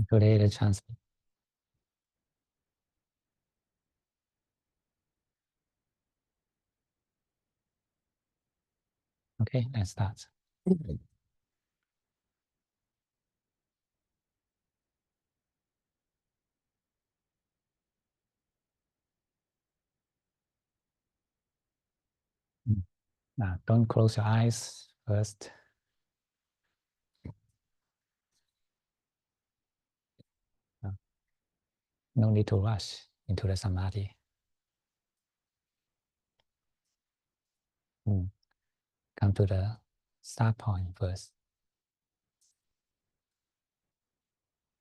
Today the chance. Okay, let's start. Now, don't close your eyes first. No need to rush into the samadhi. Come to the start point first.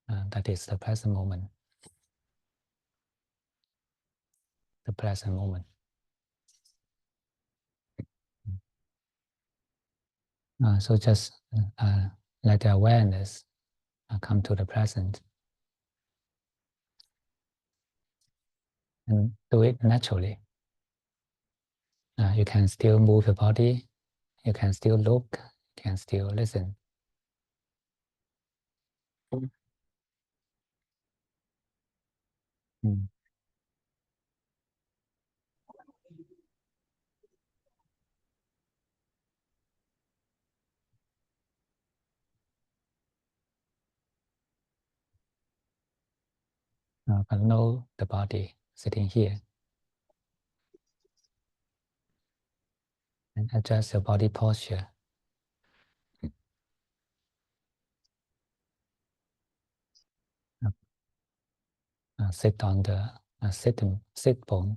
That is the present moment. The present moment. So just let the awareness come to the present and do it naturally. You can still move your body. You can still look. You can still listen. But know the body sitting here. And adjust your body posture. Sit on the sit bone.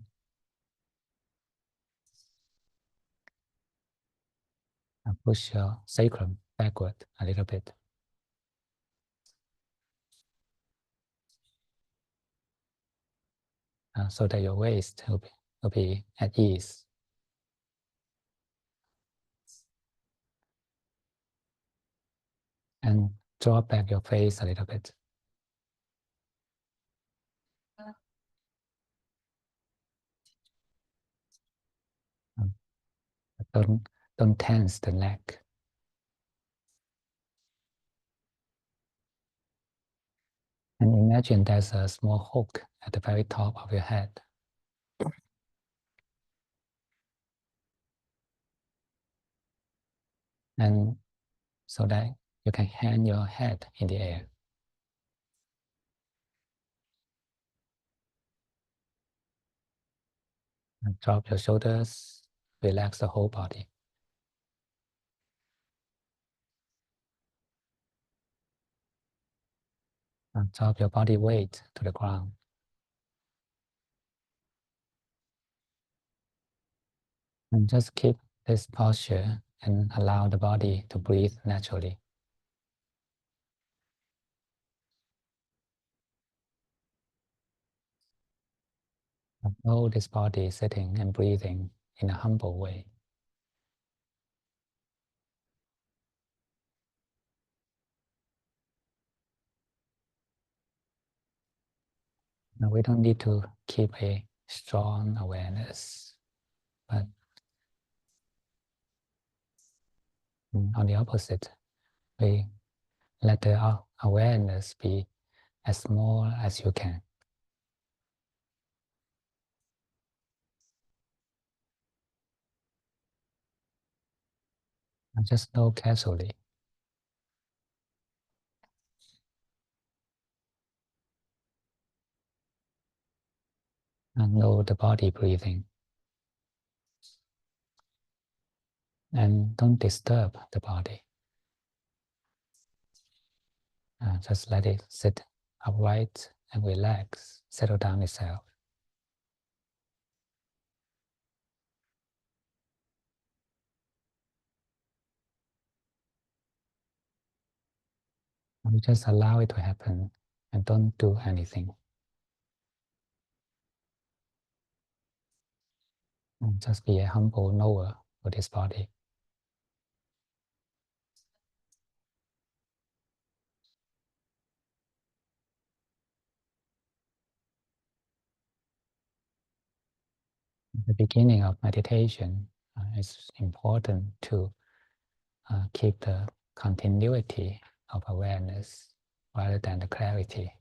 Push your sacrum backward a little bit. So that your waist will be at ease. And draw back your face a little bit. Don't tense the neck. And imagine there's a small hook at the very top of your head. And so that you can hang your head in the air. And drop your shoulders, relax the whole body. And drop your body weight to the ground. And just keep this posture and allow the body to breathe naturally. Hold this body sitting and breathing in a humble way. Now we don't need to keep a strong awareness, but on the opposite, we let the awareness be as small as you can. And just know casually. And know the body breathing. And don't disturb the body. Just let it sit upright and relax, settle down itself. And just allow it to happen and don't do anything. And just be a humble knower for this body. At the beginning of meditation, it's important to keep the continuity of awareness rather than the clarity.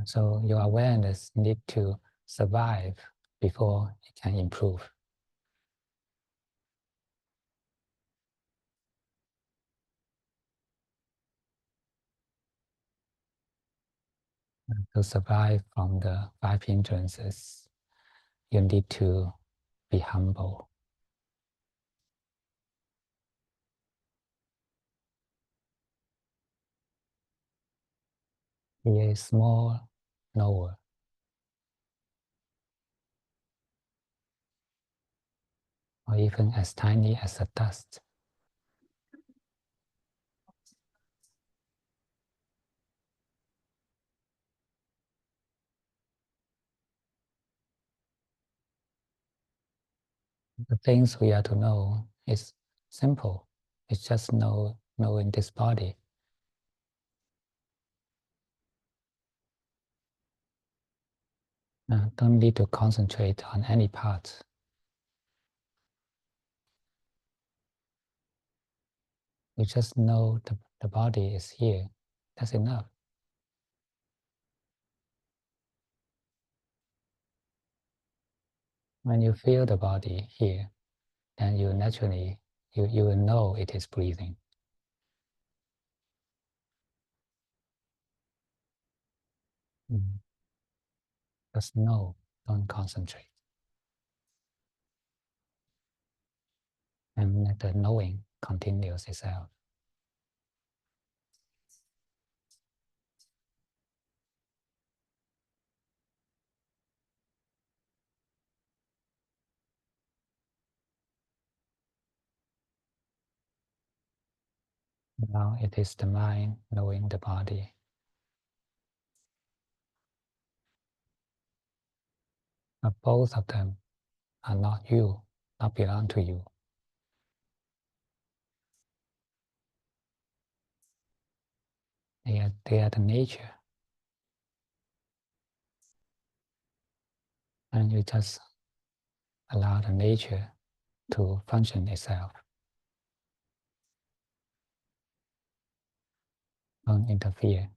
So your awareness need to survive before it can improve. To survive from the five hindrances, you need to be humble. Be a small knower, or even as tiny as a dust. The things we are to know is simple. It's just knowing this body. Don't need to concentrate on any part. You just know the body is here. That's enough. When you feel the body here, then you naturally, you will know it is breathing. Just know, don't concentrate. And let the knowing continues itself. Now it is the mind knowing the body. But both of them are not you, not belong to you. They are the nature. And you just allow the nature to function itself. Don't interfere.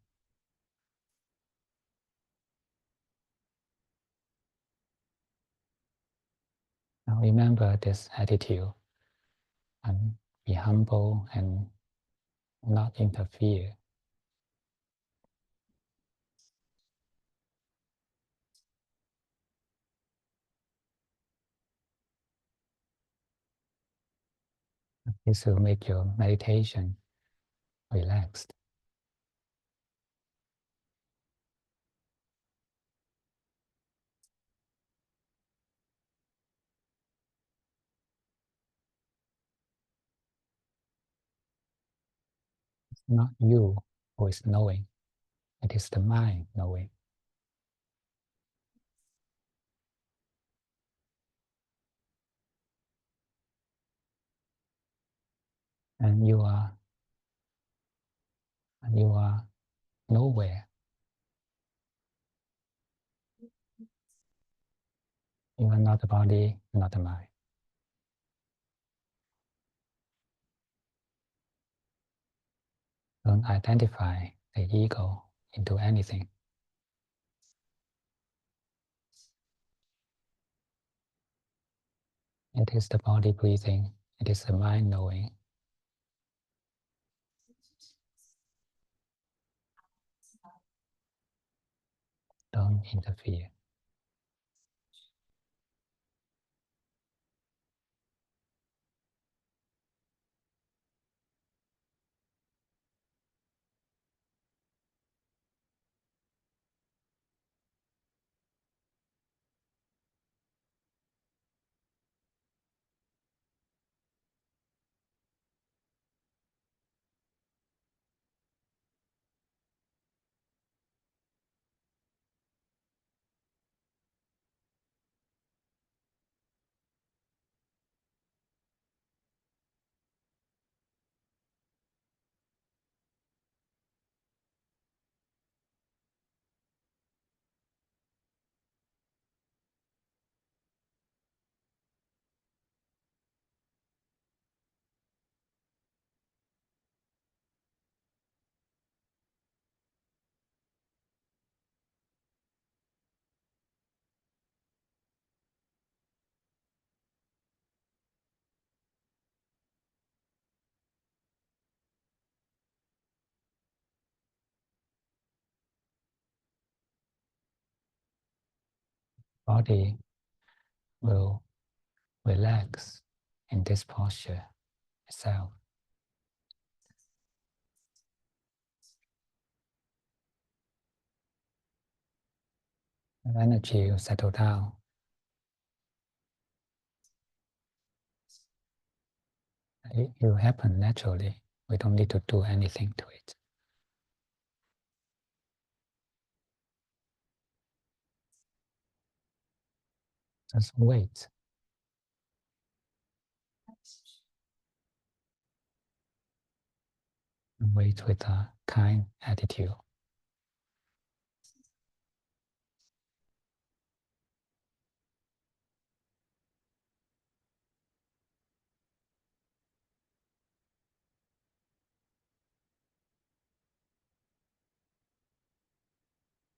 Now remember this attitude and be humble and not interfere. This will make your meditation relaxed. It's not you who is knowing, it is the mind knowing. And you are nowhere. You are not the body, not the mind. Don't identify the ego into anything. It is the body breathing, it is the mind knowing. Don't interfere. body will relax in this posture itself. The energy will settle down. It will happen naturally. We don't need to do anything to it. Just wait. And wait with a kind attitude.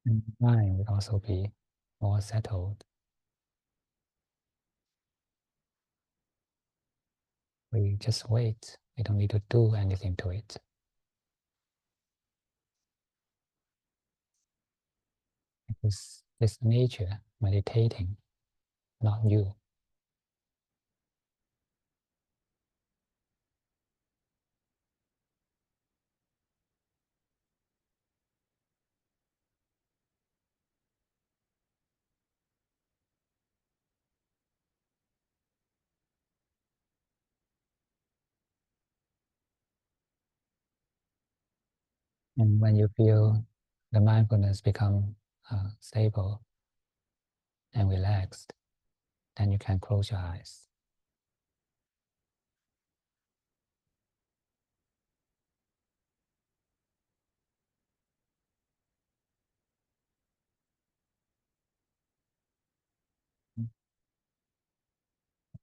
And the mind will also be more settled. We just wait. We don't need to do anything to it. It's nature meditating, not you. And when you feel the mindfulness become stable and relaxed, then you can close your eyes.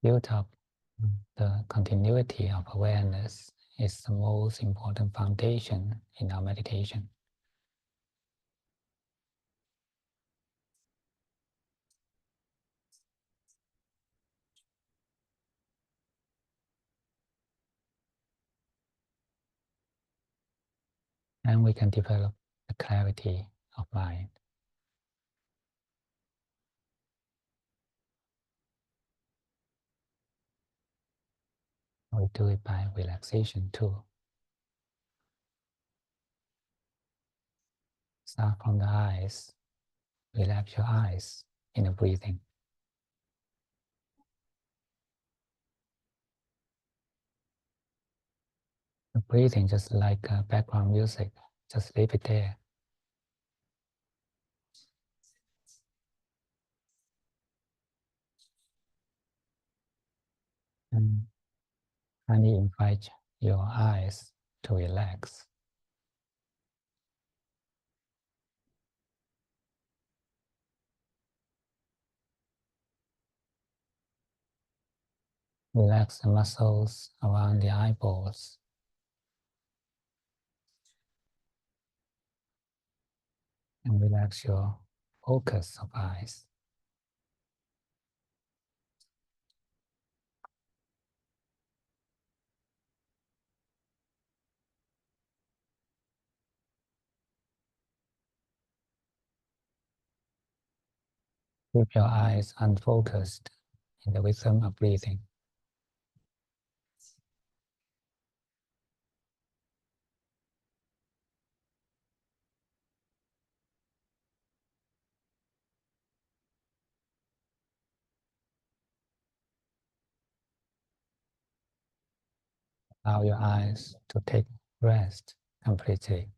Build up the continuity of awareness is the most important foundation in our meditation. And we can develop the clarity of mind. We do it by relaxation too. Start from the eyes. Relax your eyes in the breathing. The breathing just like background music. Just leave it there. And kindly invite your eyes to relax. Relax the muscles around the eyeballs. And relax your focus of eyes. Keep your eyes unfocused in the rhythm of breathing. Allow your eyes to take rest completely.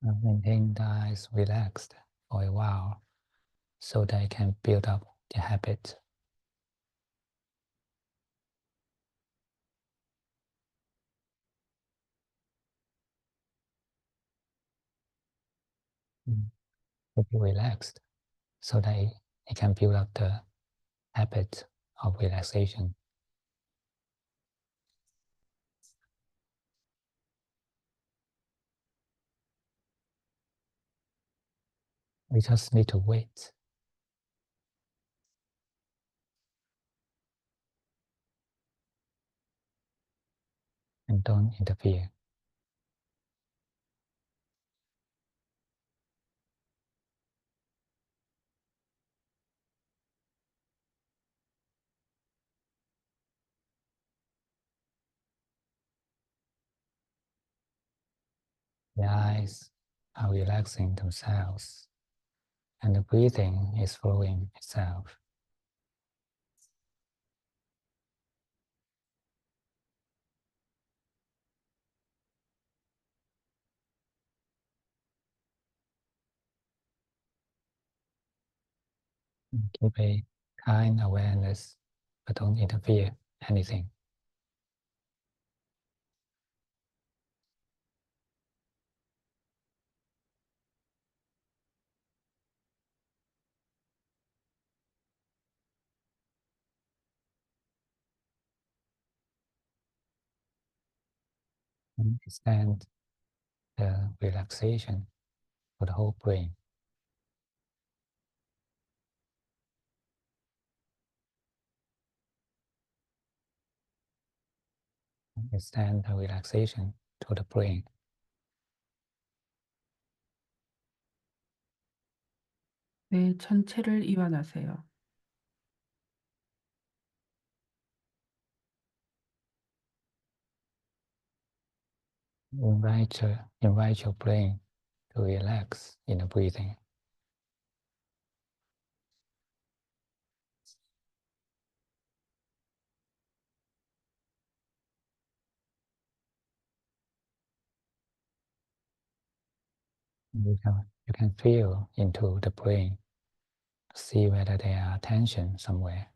And maintain the eyes relaxed for a while so they can build up the habit. To be relaxed so that it can build up the habit of relaxation. We just need to wait and don't interfere. The eyes are relaxing themselves and the breathing is flowing itself. Keep a kind awareness, but don't interfere anything. And extend the relaxation for the whole brain. Extend the relaxation to the brain. 뇌 전체를 이완하세요. Invite your brain to relax in the breathing. You can feel into the brain to see whether there are tension somewhere.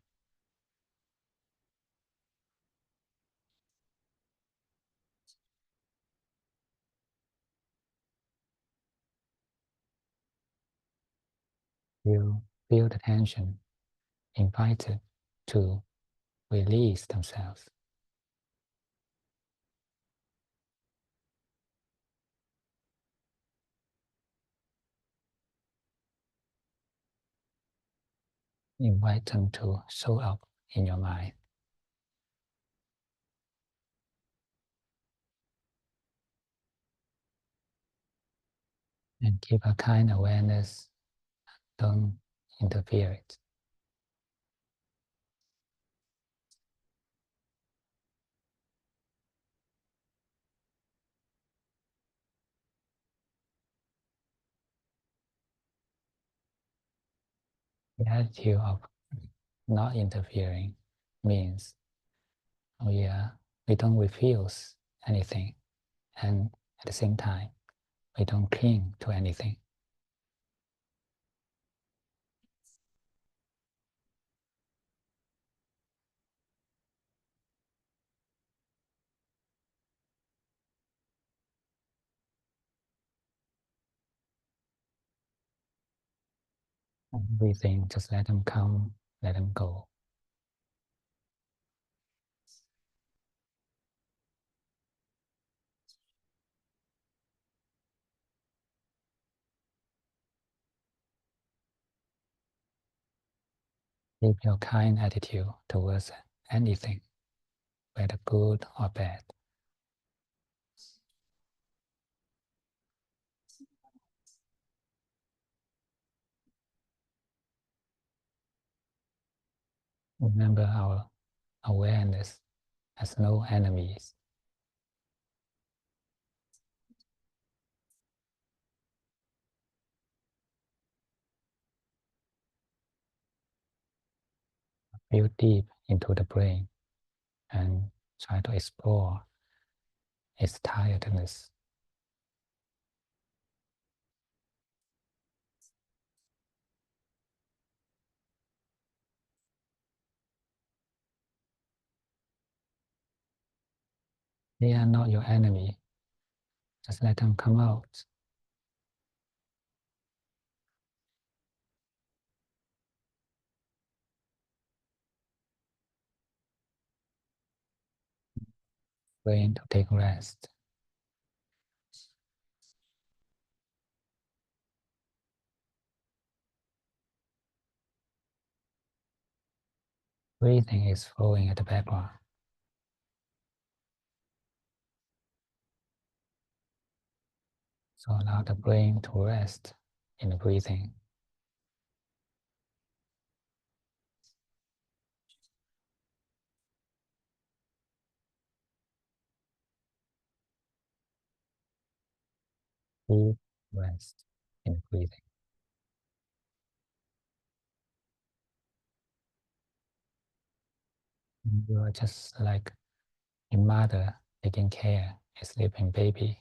You feel the tension, invited to release themselves. Invite them to show up in your mind. And keep a kind awareness, don't interfere it. The attitude of not interfering means we don't refuse anything, and at the same time, we don't cling to anything. Everything, just let them come, let them go. Keep your kind attitude towards anything, whether good or bad. Remember, our awareness has no enemies. Feel deep into the brain and try to explore its tiredness. They are not your enemy. Just let them come out. Brain to take rest. Breathing is flowing at the background. So allow the brain to rest in the breathing. Deep rest in the breathing. You are just like a mother taking care of a sleeping baby.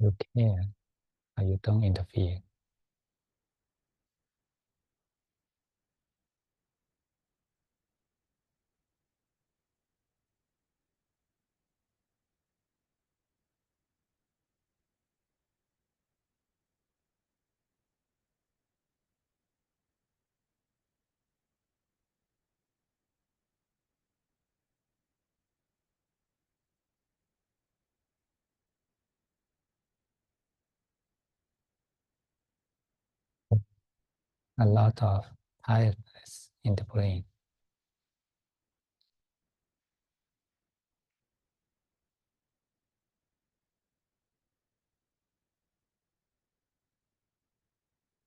You care, but you don't interfere. A lot of tiredness in the brain.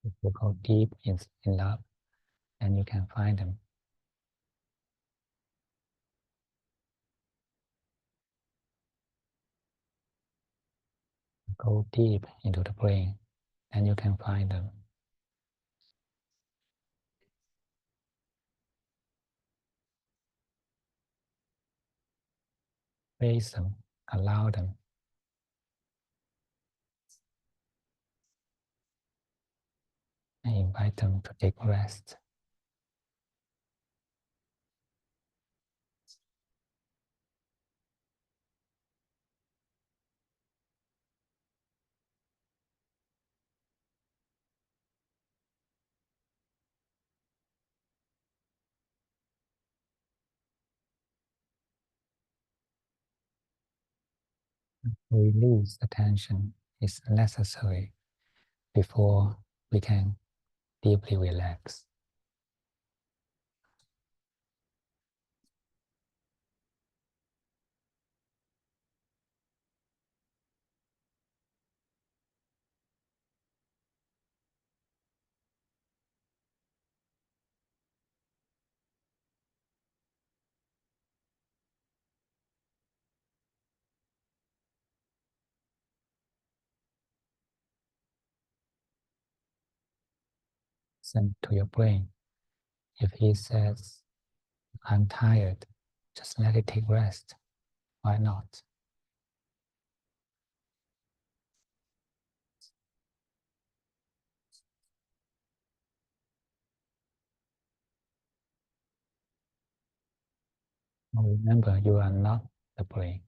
If you go deep in love, then you can find them. Go deep into the brain, and you can find them. Face them, allow them, and invite them to take rest. Release the tension is necessary before we can deeply relax. Send to your brain. If he says, I'm tired, just let it take rest. Why not? Remember, you are not the brain.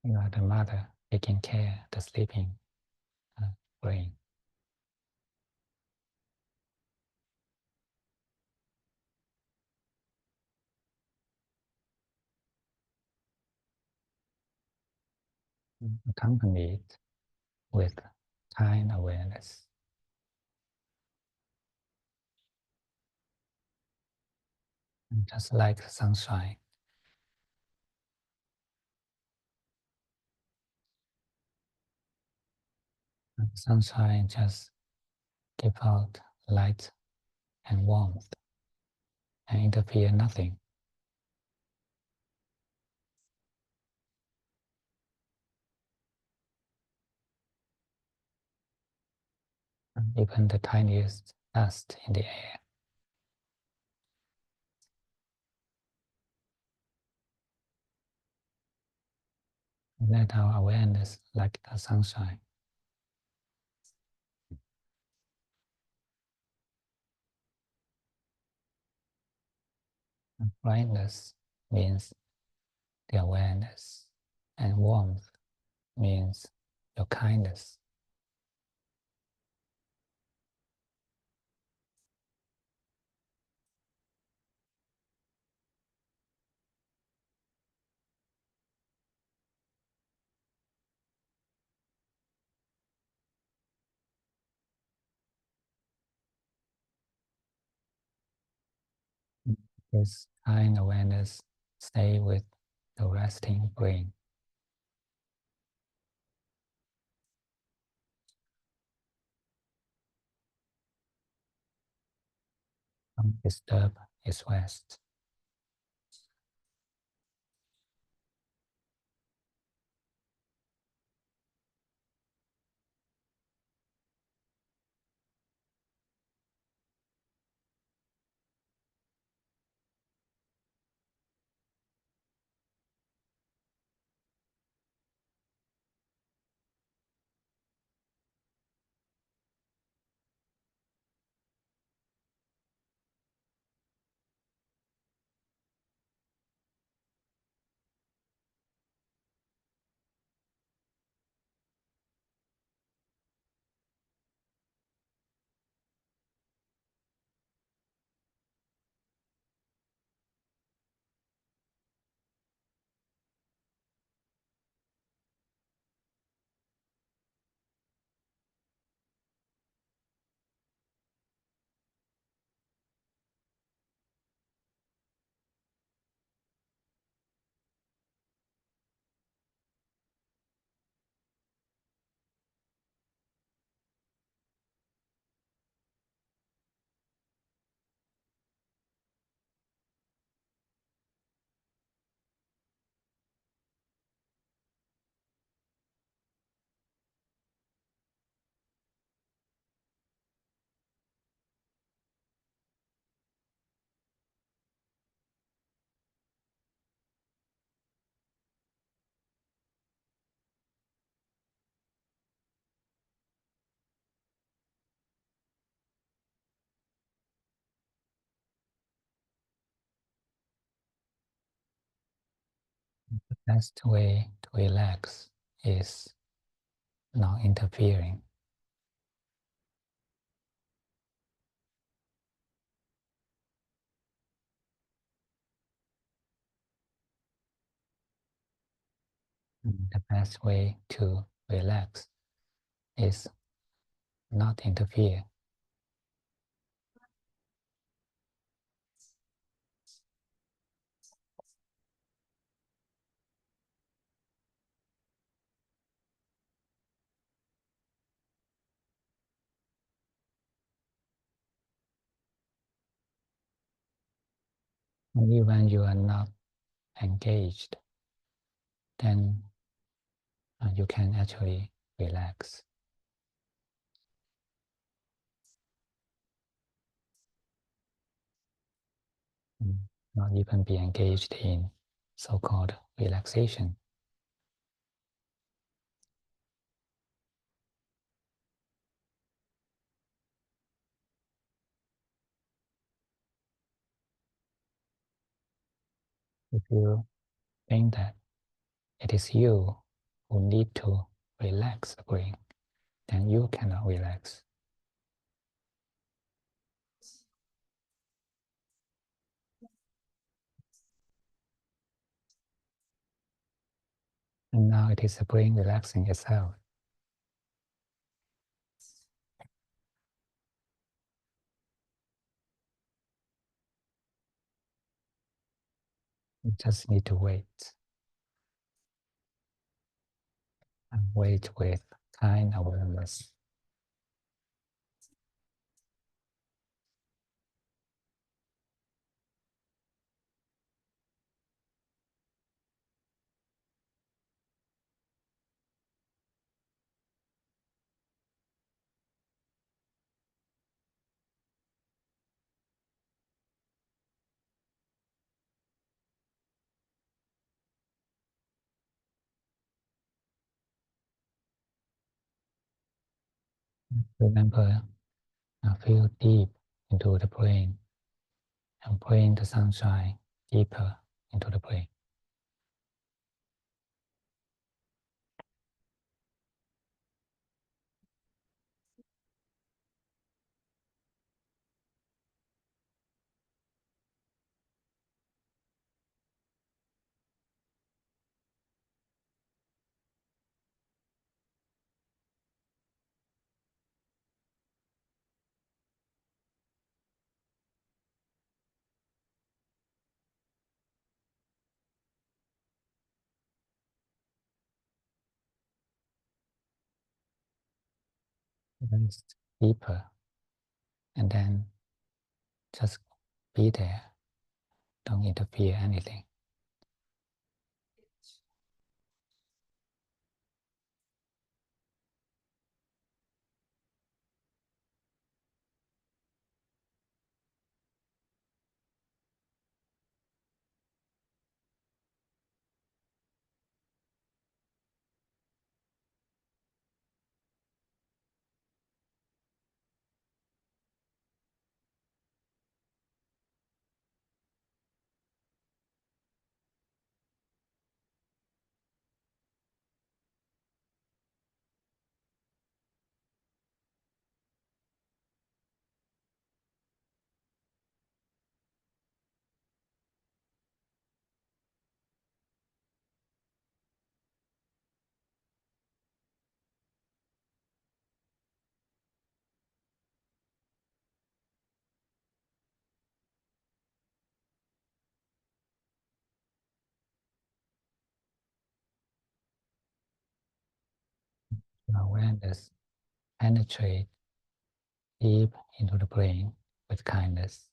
You are the mother taking care of the sleeping brain. Accompany it with kind awareness. And just like sunshine, sunshine just give out light and warmth and interfere nothing. And even the tiniest dust in the air. Let our awareness like the sunshine. And brightness means the awareness, and warmth means your kindness. This kind awareness stay with the resting brain. Don't disturb its rest. The best way to relax is not interfering. The best way to relax is not interfere. Only when you are not engaged, then you can actually relax. Not even be engaged in so-called relaxation. If you think that it is you who need to relax the brain, then you cannot relax. And now it is the brain relaxing itself. You just need to wait and wait with kind awareness. Remember, feel deep into the brain and bring the sunshine deeper into the brain. rest deeper, and then just be there. Don't interfere anything. Awareness penetrate deep into the brain with kindness.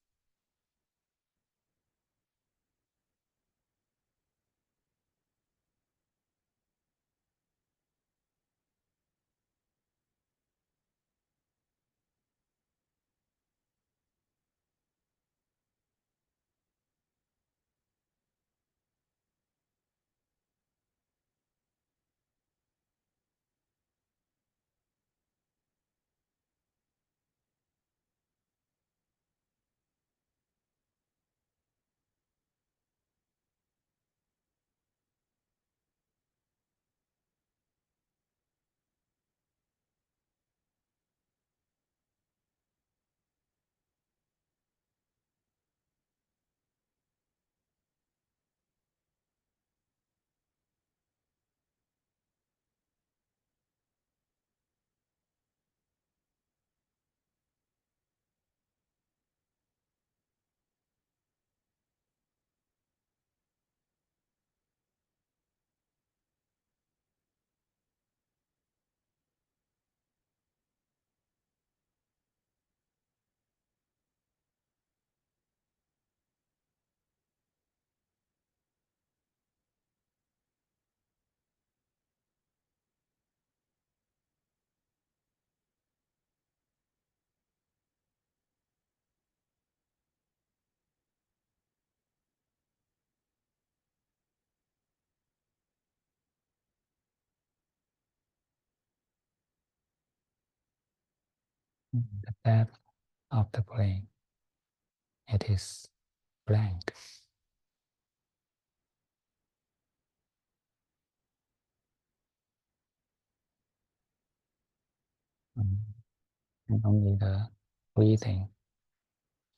The depth of the brain, it is blank. And only the breathing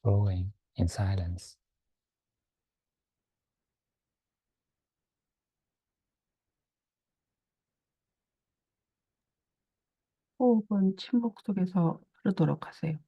flowing in silence. '호흡은 침묵 속에서 흐르도록 하세요.'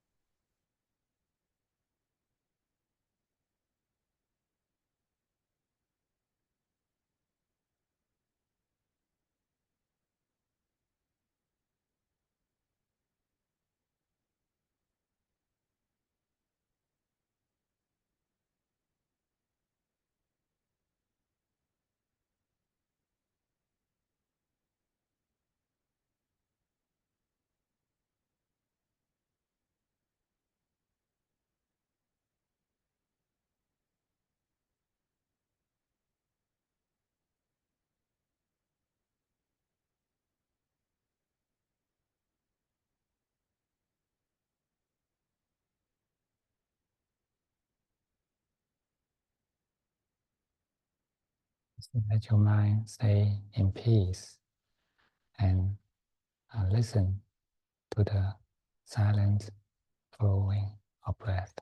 So let your mind stay in peace and listen to the silent flowing of breath.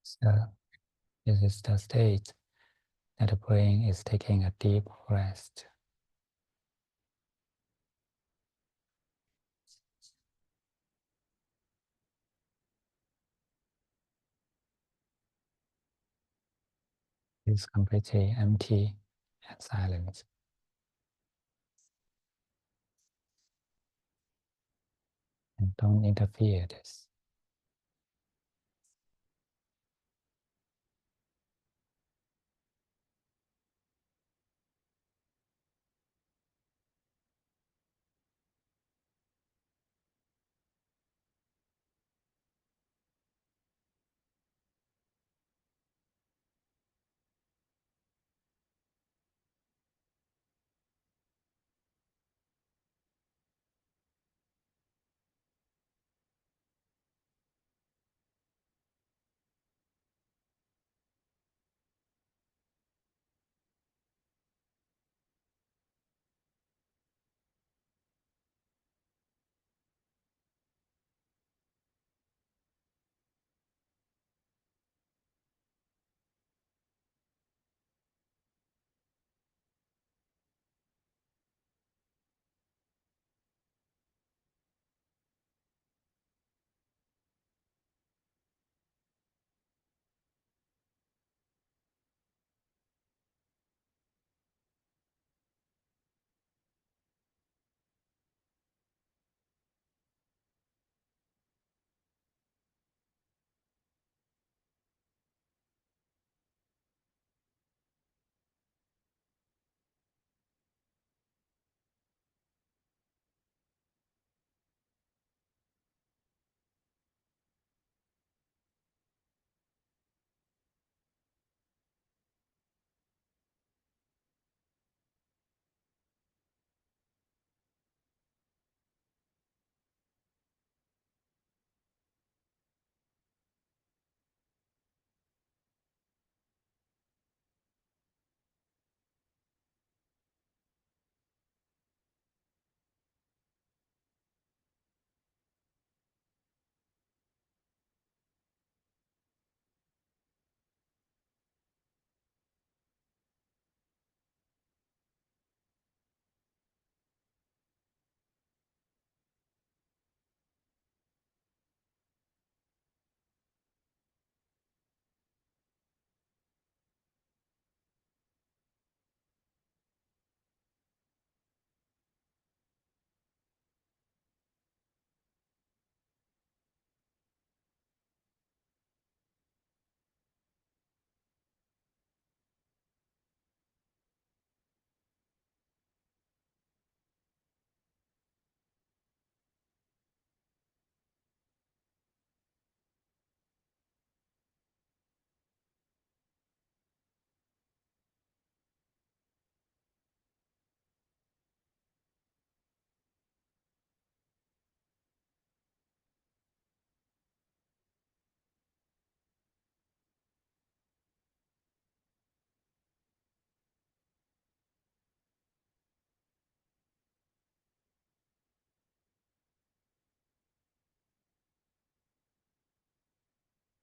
So this is the state that the brain is taking a deep rest. It's completely empty and silent. And don't interfere this.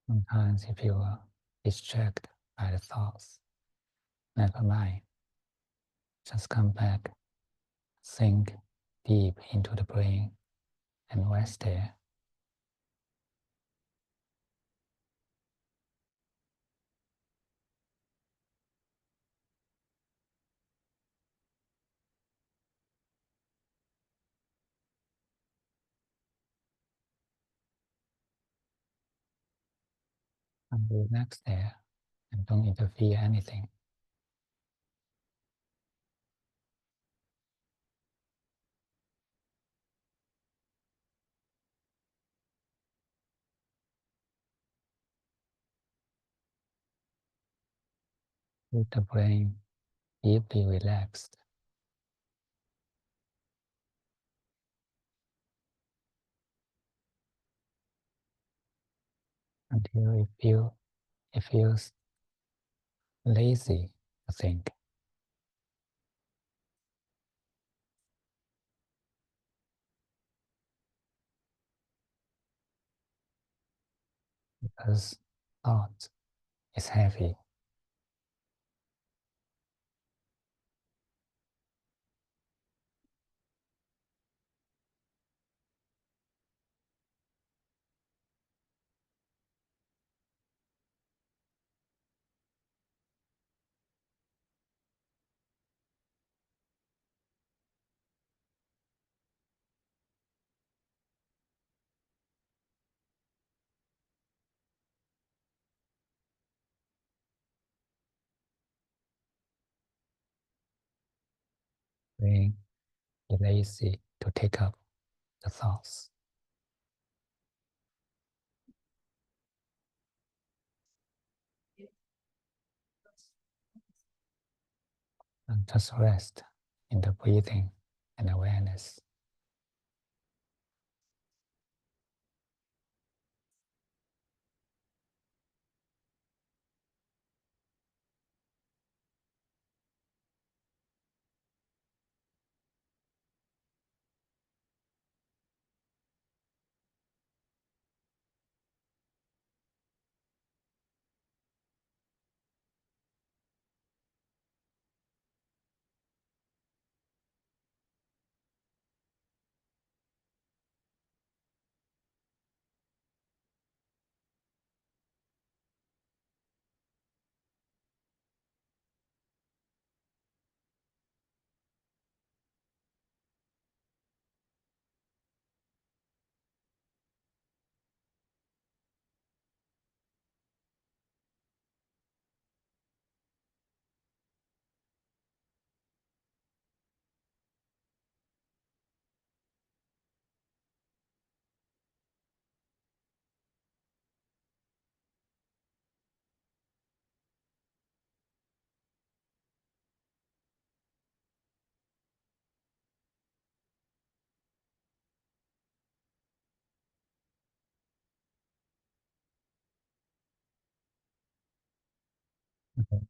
Sometimes if you are distracted by the thoughts, never mind. Just come back, sink deep into the brain and rest there. And relax there and don't interfere anything. Keep the brain deeply relaxed until it feels lazy to think. Because thought is heavy. Being lazy to take up the thoughts. And just rest in the breathing and awareness.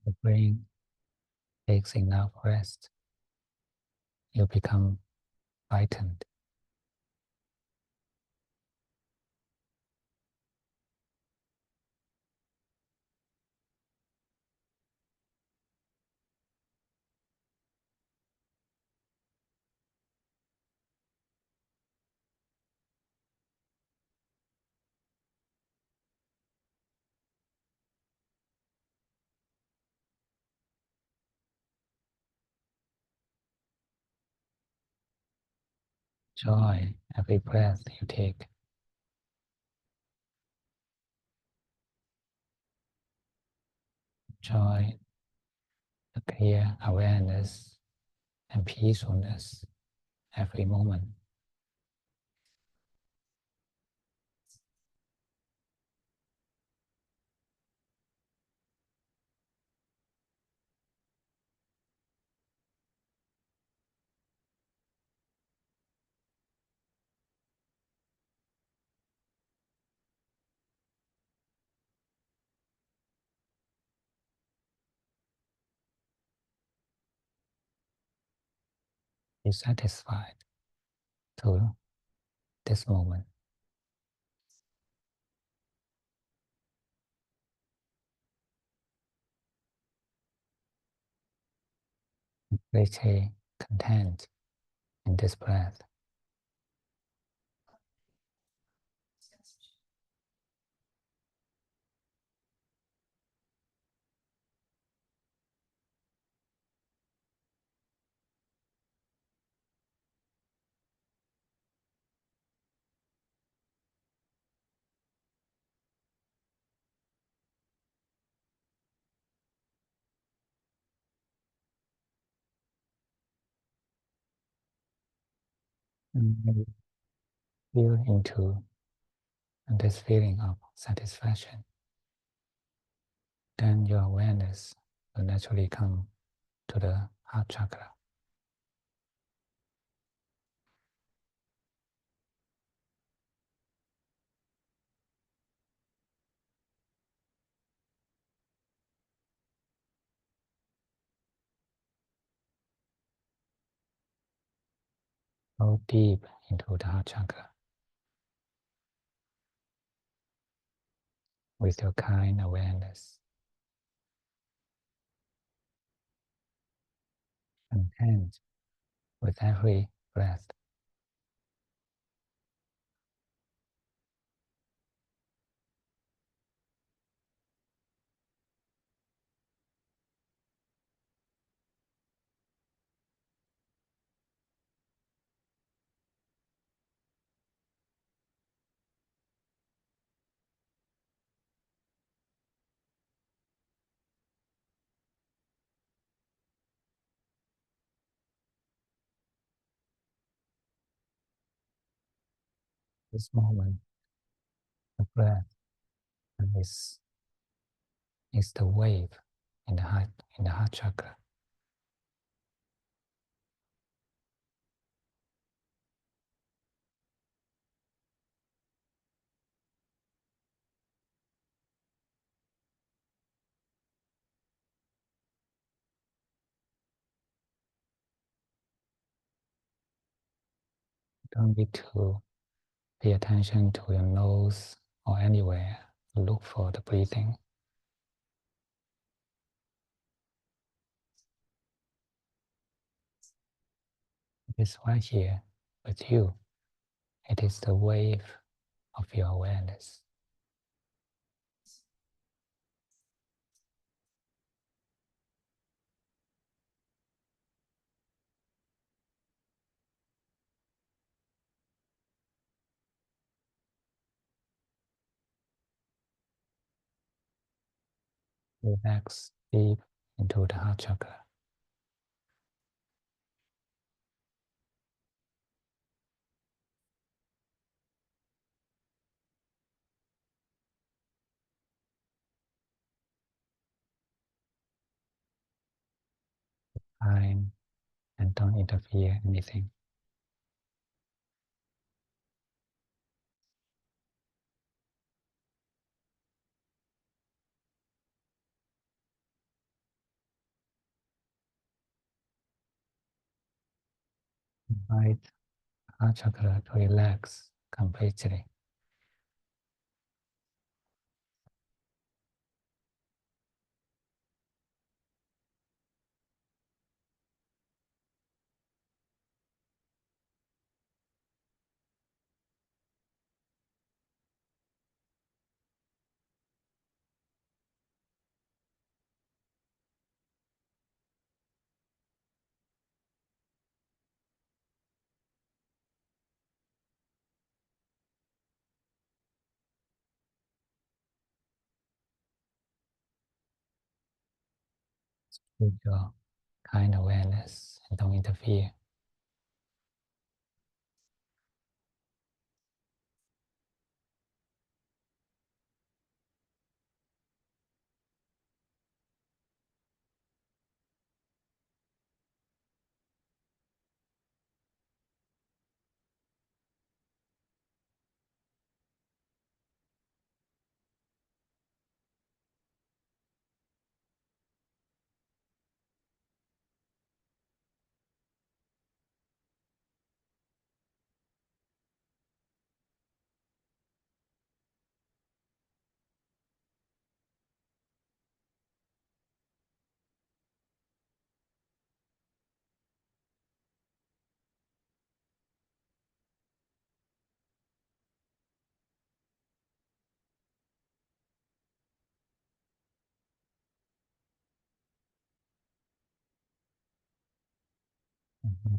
The brain takes enough rest, you become frightened. Joy every breath you take. Joy the clear awareness and peacefulness every moment. Be satisfied to this moment. Completely content in this breath. And maybe feel into this feeling of satisfaction. Then your awareness will naturally come to the heart chakra. Go deep into the heart chakra. with your kind awareness, content with every breath. This moment, the breath is, is the wave in the heart chakra. Don't need to pay attention to your nose or anywhere. Look for the breathing. It is right here with you. It is the wave of your awareness. Relax deep into the heart chakra. Fine, and don't interfere anything. Invite heart chakra to relax completely. With your kind awareness and don't interfere.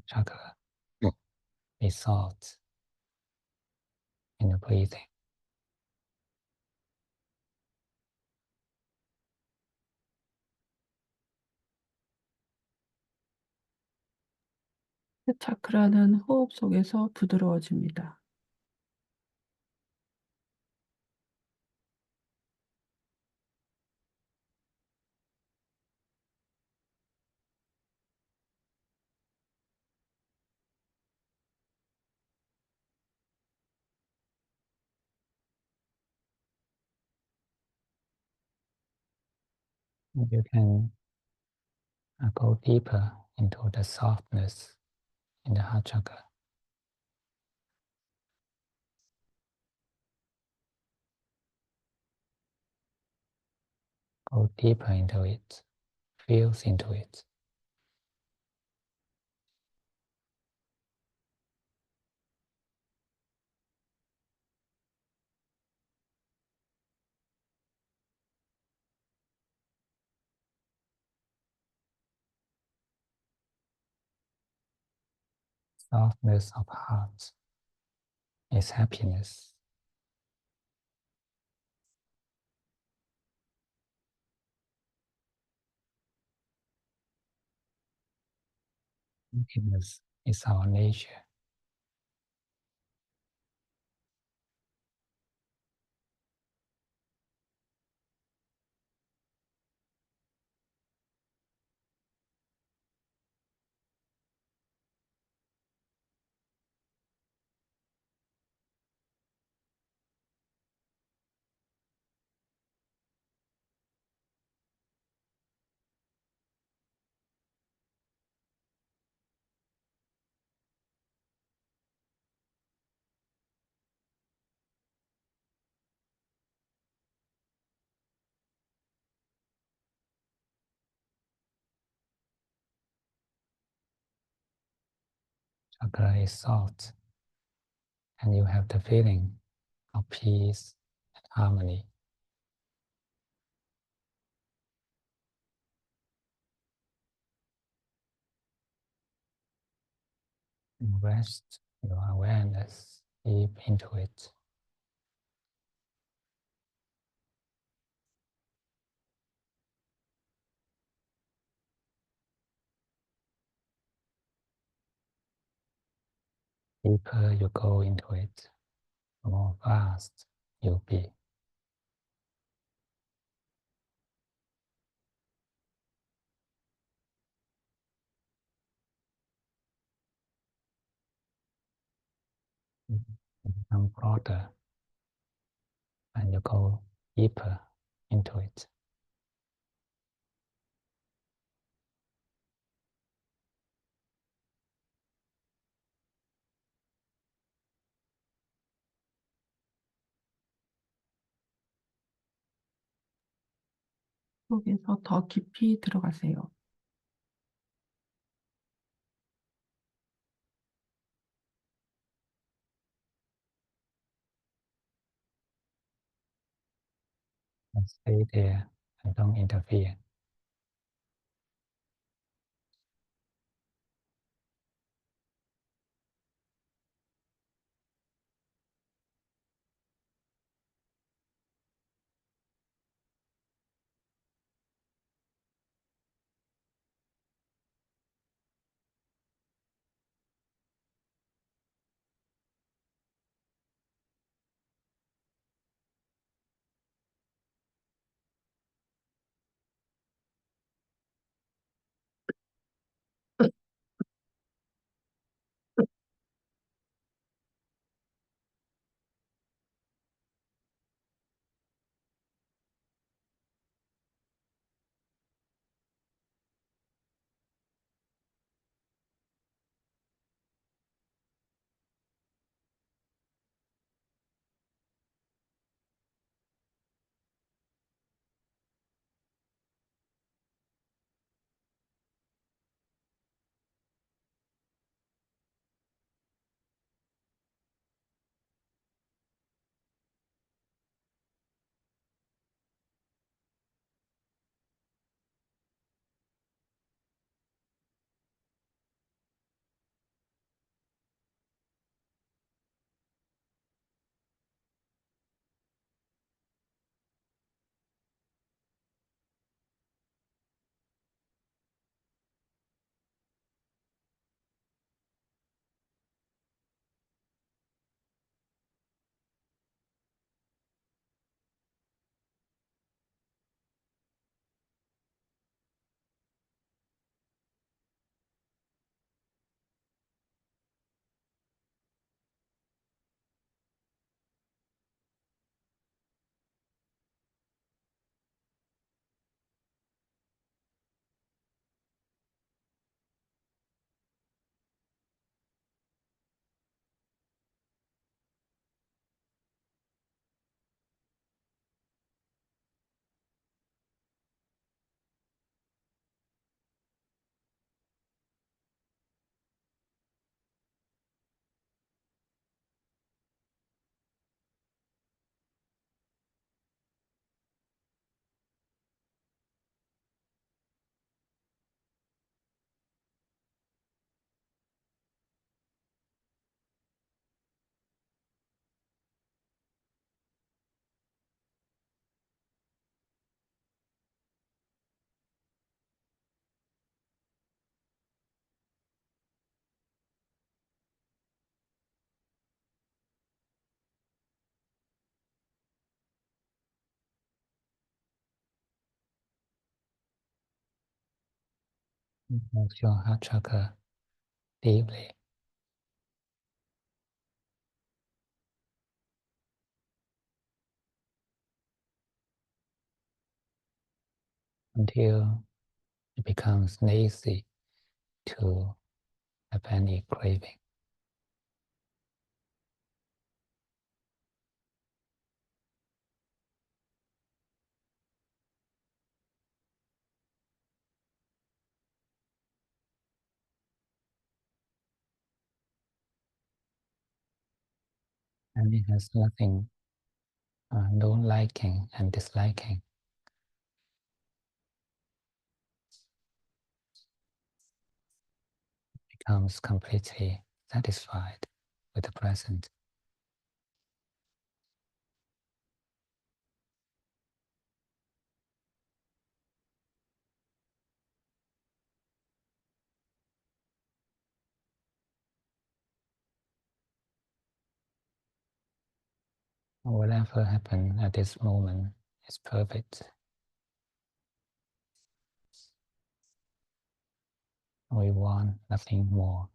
Chakra results in the breathing. 차크라는 호흡 속에서 부드러워집니다. You can go deeper into the softness in the heart chakra. Go deeper into it, feels into it. Softness of heart is happiness. Happiness is our nature. Chakra is salt, and you have the feeling of peace and harmony. And rest your awareness deep into it. Deeper you go into it, the more vast you'll be. You become broader and you go deeper into it. 속에서 더 깊이 들어가세요. And stay there and don't interfere. Move your heart chakra deeply until it becomes easy to have any craving. And it has nothing, no liking and disliking. Becomes completely satisfied with the present. Whatever happened at this moment is perfect. We want nothing more.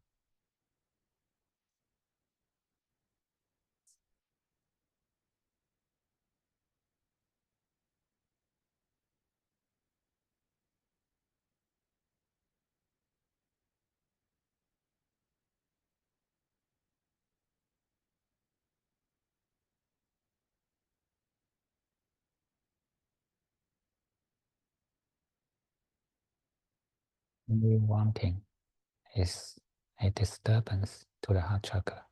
Only wanting is a disturbance to the heart chakra.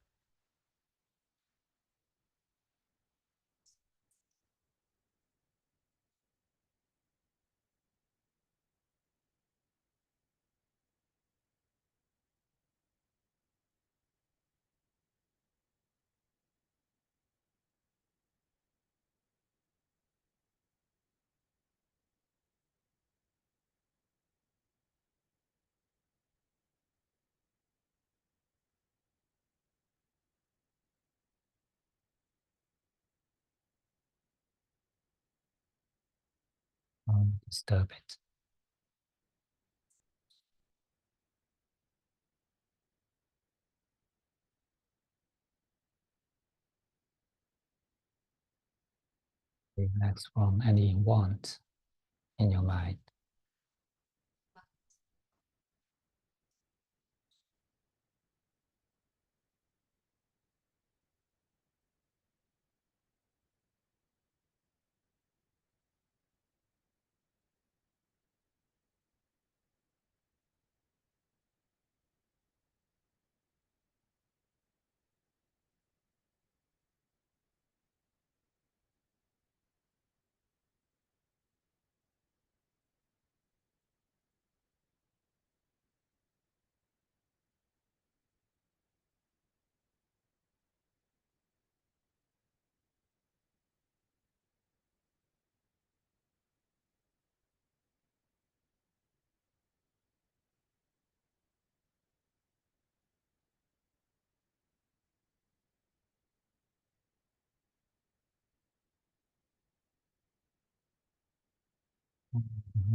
Don't disturb it. Relax from any want in your mind.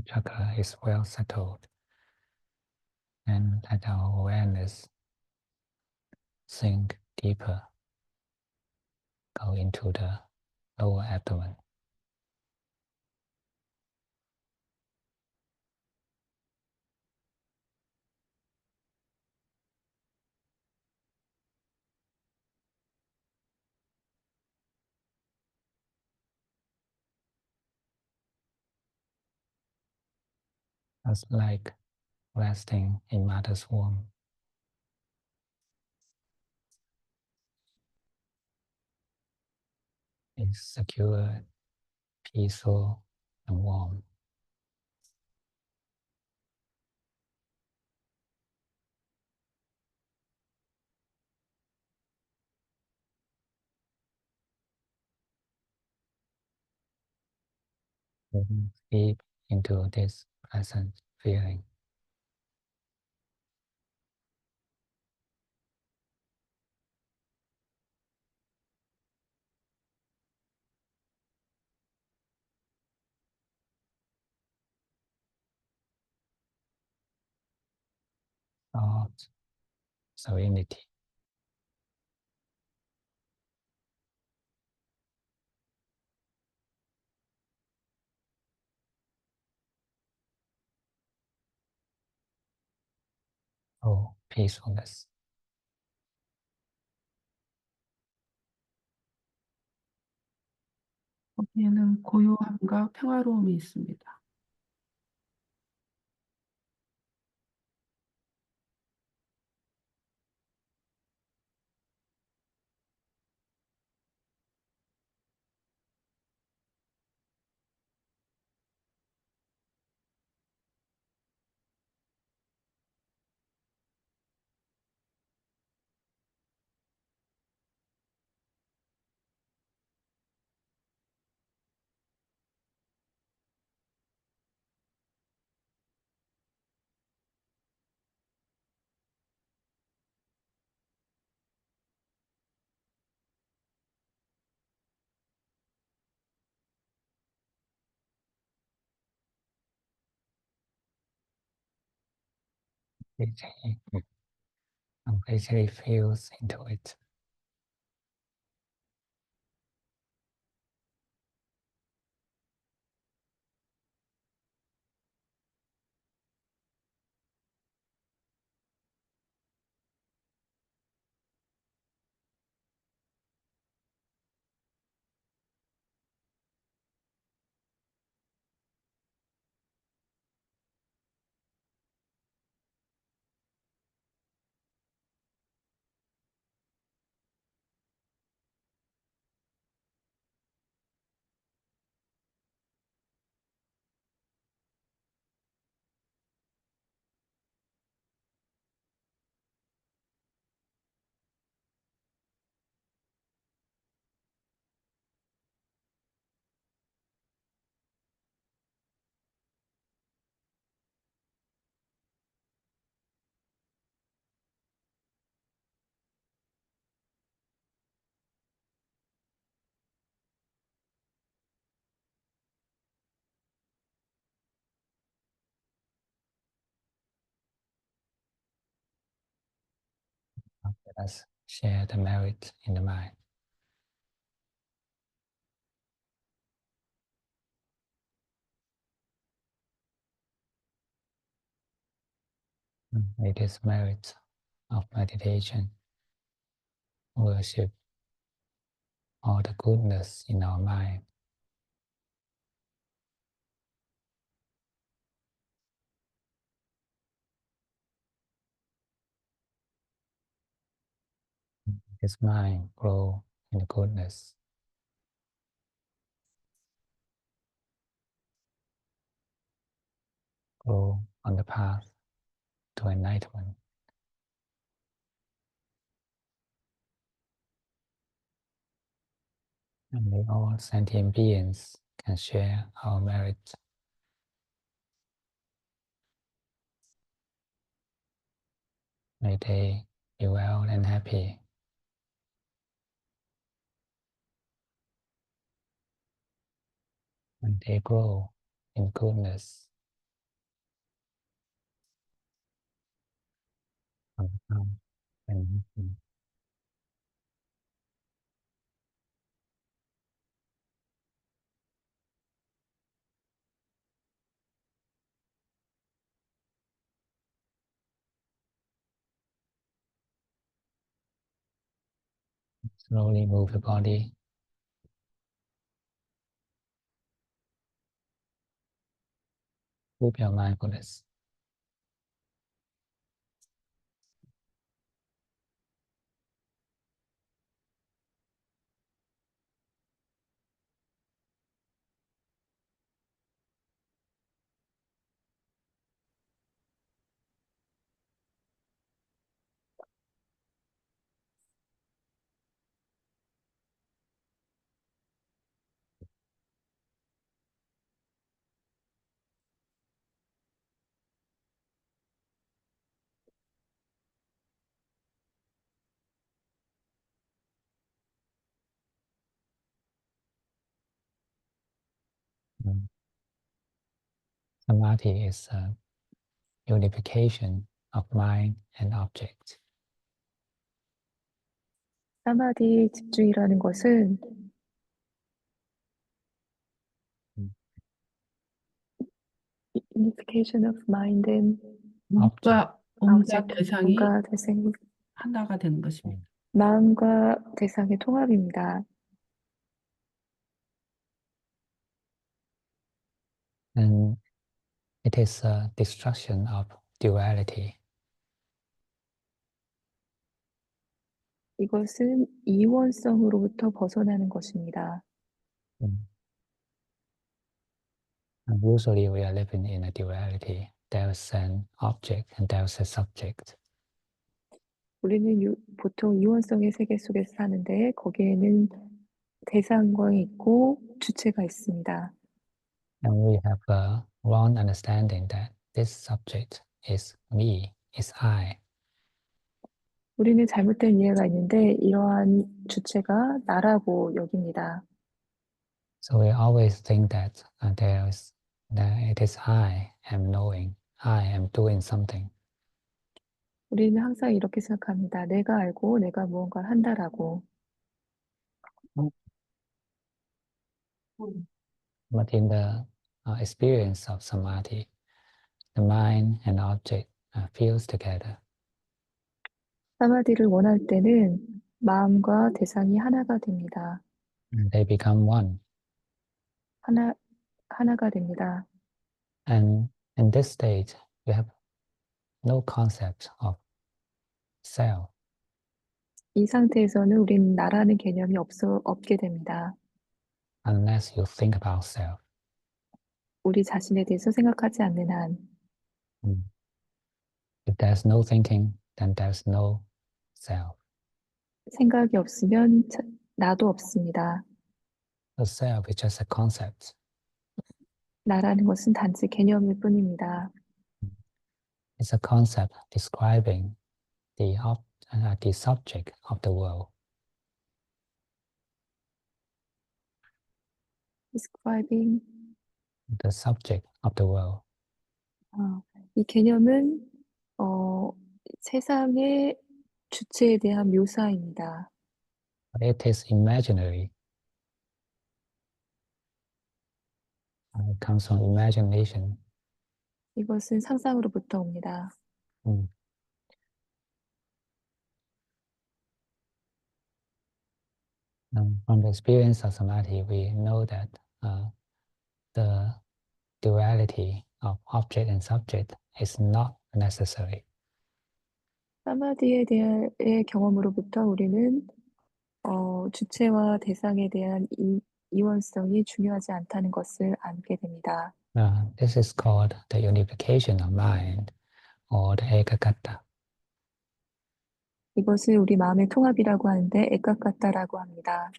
Chakra is well settled, and let our awareness sink deeper, go into the lower abdomen. It's like resting in mother's womb. It's secure, peaceful, and warm. Moving deep into this present feeling. thought, serenity. Oh, peacefulness. 거기에는 고요함과 평화로움이 있습니다. Completely, completely feels into it. Let us share the merit in the mind. It is merit of meditation, worship all the goodness in our mind. His mind grow in goodness, grow on the path to enlightenment. And may all sentient beings can share our merit. May they be well and happy. May they grow in goodness on the path to enlightenment. Slowly move the body. Keep your mindfulness. Samadhi is unification of mind and object. 사마디 집중이라는 것은 Mm. unification of mind and 몸과 몸과 object, 대상이 마음과 대상, 하나가 되는 것입니다. 마음과 대상의 통합입니다. And it is a destruction of duality. 이것은 이원성으로부터 벗어나는 것입니다. Mm. And usually we are living in a duality. There is an object and there is a subject. 우리는 보통 이원성의 세계 속에서 사는데 거기에는 대상광이 있고 주체가 있습니다. And we have a wrong understanding that this subject is me, is I. 우리는 잘못된 이해가 있는데 이러한 주체가 나라고 여깁니다. So we always think that that it is I am knowing, I am doing something. 우리는 항상 이렇게 생각합니다. 내가 알고 내가 무언가를 한다라고. But in the experience of samadhi, the mind and object fuse together. 사마디를 원할 때는 마음과 대상이 하나가 됩니다. And they become one. 하나가 됩니다. And in this state, you have no concept of self. 이 상태에서는 우리는 나라는 개념이 없게 됩니다. Unless you think about self. 우리 자신에 대해서 생각하지 않는 한. If there's no thinking, then there's no self. 생각이 없으면 나도 없습니다. The self is just a concept. 나라는 것은 단지 개념일 뿐입니다. It's a concept describing the subject of the world. Describing. The subject of the world. 이 개념은 세상의 주체에 대한 묘사입니다. It is imaginary. It comes from imagination. 이것은 상상으로부터 옵니다. From the experience of samadhi, we know that the duality of object and subject is not necessary. 사마디에 대한 경험으로부터 우리는 주체와 대상에 대한 이원성이 중요하지 않다는 것을 알게 됩니다. This is called the unification of mind or the ekagata. 이것을 우리 마음의 통합이라고 하는데 에카카타라고 합니다.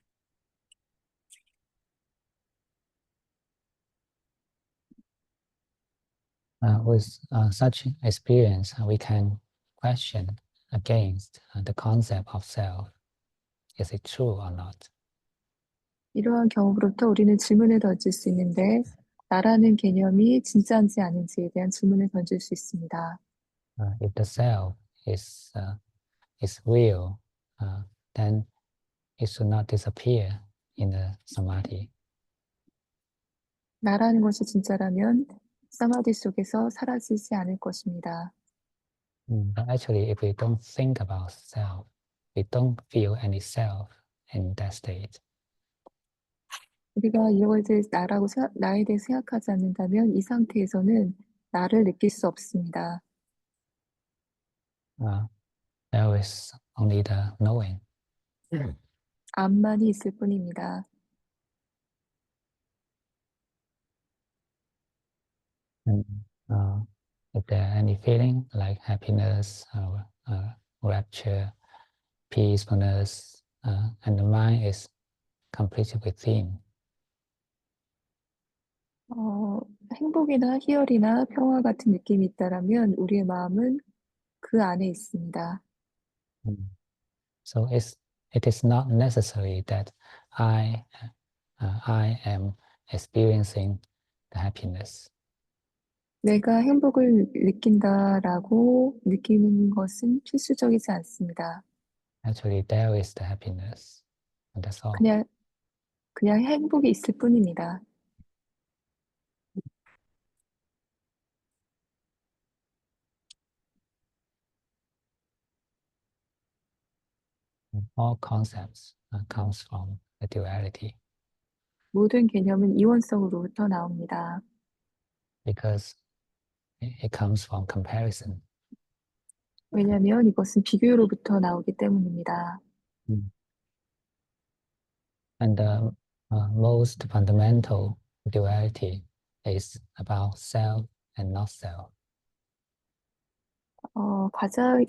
With such experience, we can question against the concept of self. Is it true or not? 이러한 경험으로부터 우리는 질문을 던질 수 있는데 나라는 개념이 진짜인지 아닌지에 대한 질문을 던질 수 있습니다. If the self is real, then it should not disappear in the samadhi. 나라는 것이 진짜라면 사마디 속에서 사라지지 않을 것입니다. But actually, if we don't think about self, we don't feel any self in that state. 우리가 이거에 대해 나에 대해 생각하지 않는다면 이 상태에서는 나를 느낄 수 없습니다. There is only the knowing. 암만이 있을 뿐입니다. And, if there are any feeling like happiness, rapture, peacefulness, and the mind is completely within. 행복이나 희열이나 평화 같은 느낌이 있다라면 우리의 마음은 그 안에 있습니다. So it is not necessary that I am experiencing the happiness. 내가 행복을 느낀다라고 느끼는 것은 필수적이지 않습니다. Actually, there is the happiness. And that's all. 그냥, 그냥 행복이 있을 뿐입니다. All concepts comes from the duality 모든 개념은 이원성으로부터 나옵니다. because it comes from comparison. 왜냐하면 이것은 비교로부터 나오기 때문입니다. Mm. And the most fundamental duality is about self and not self.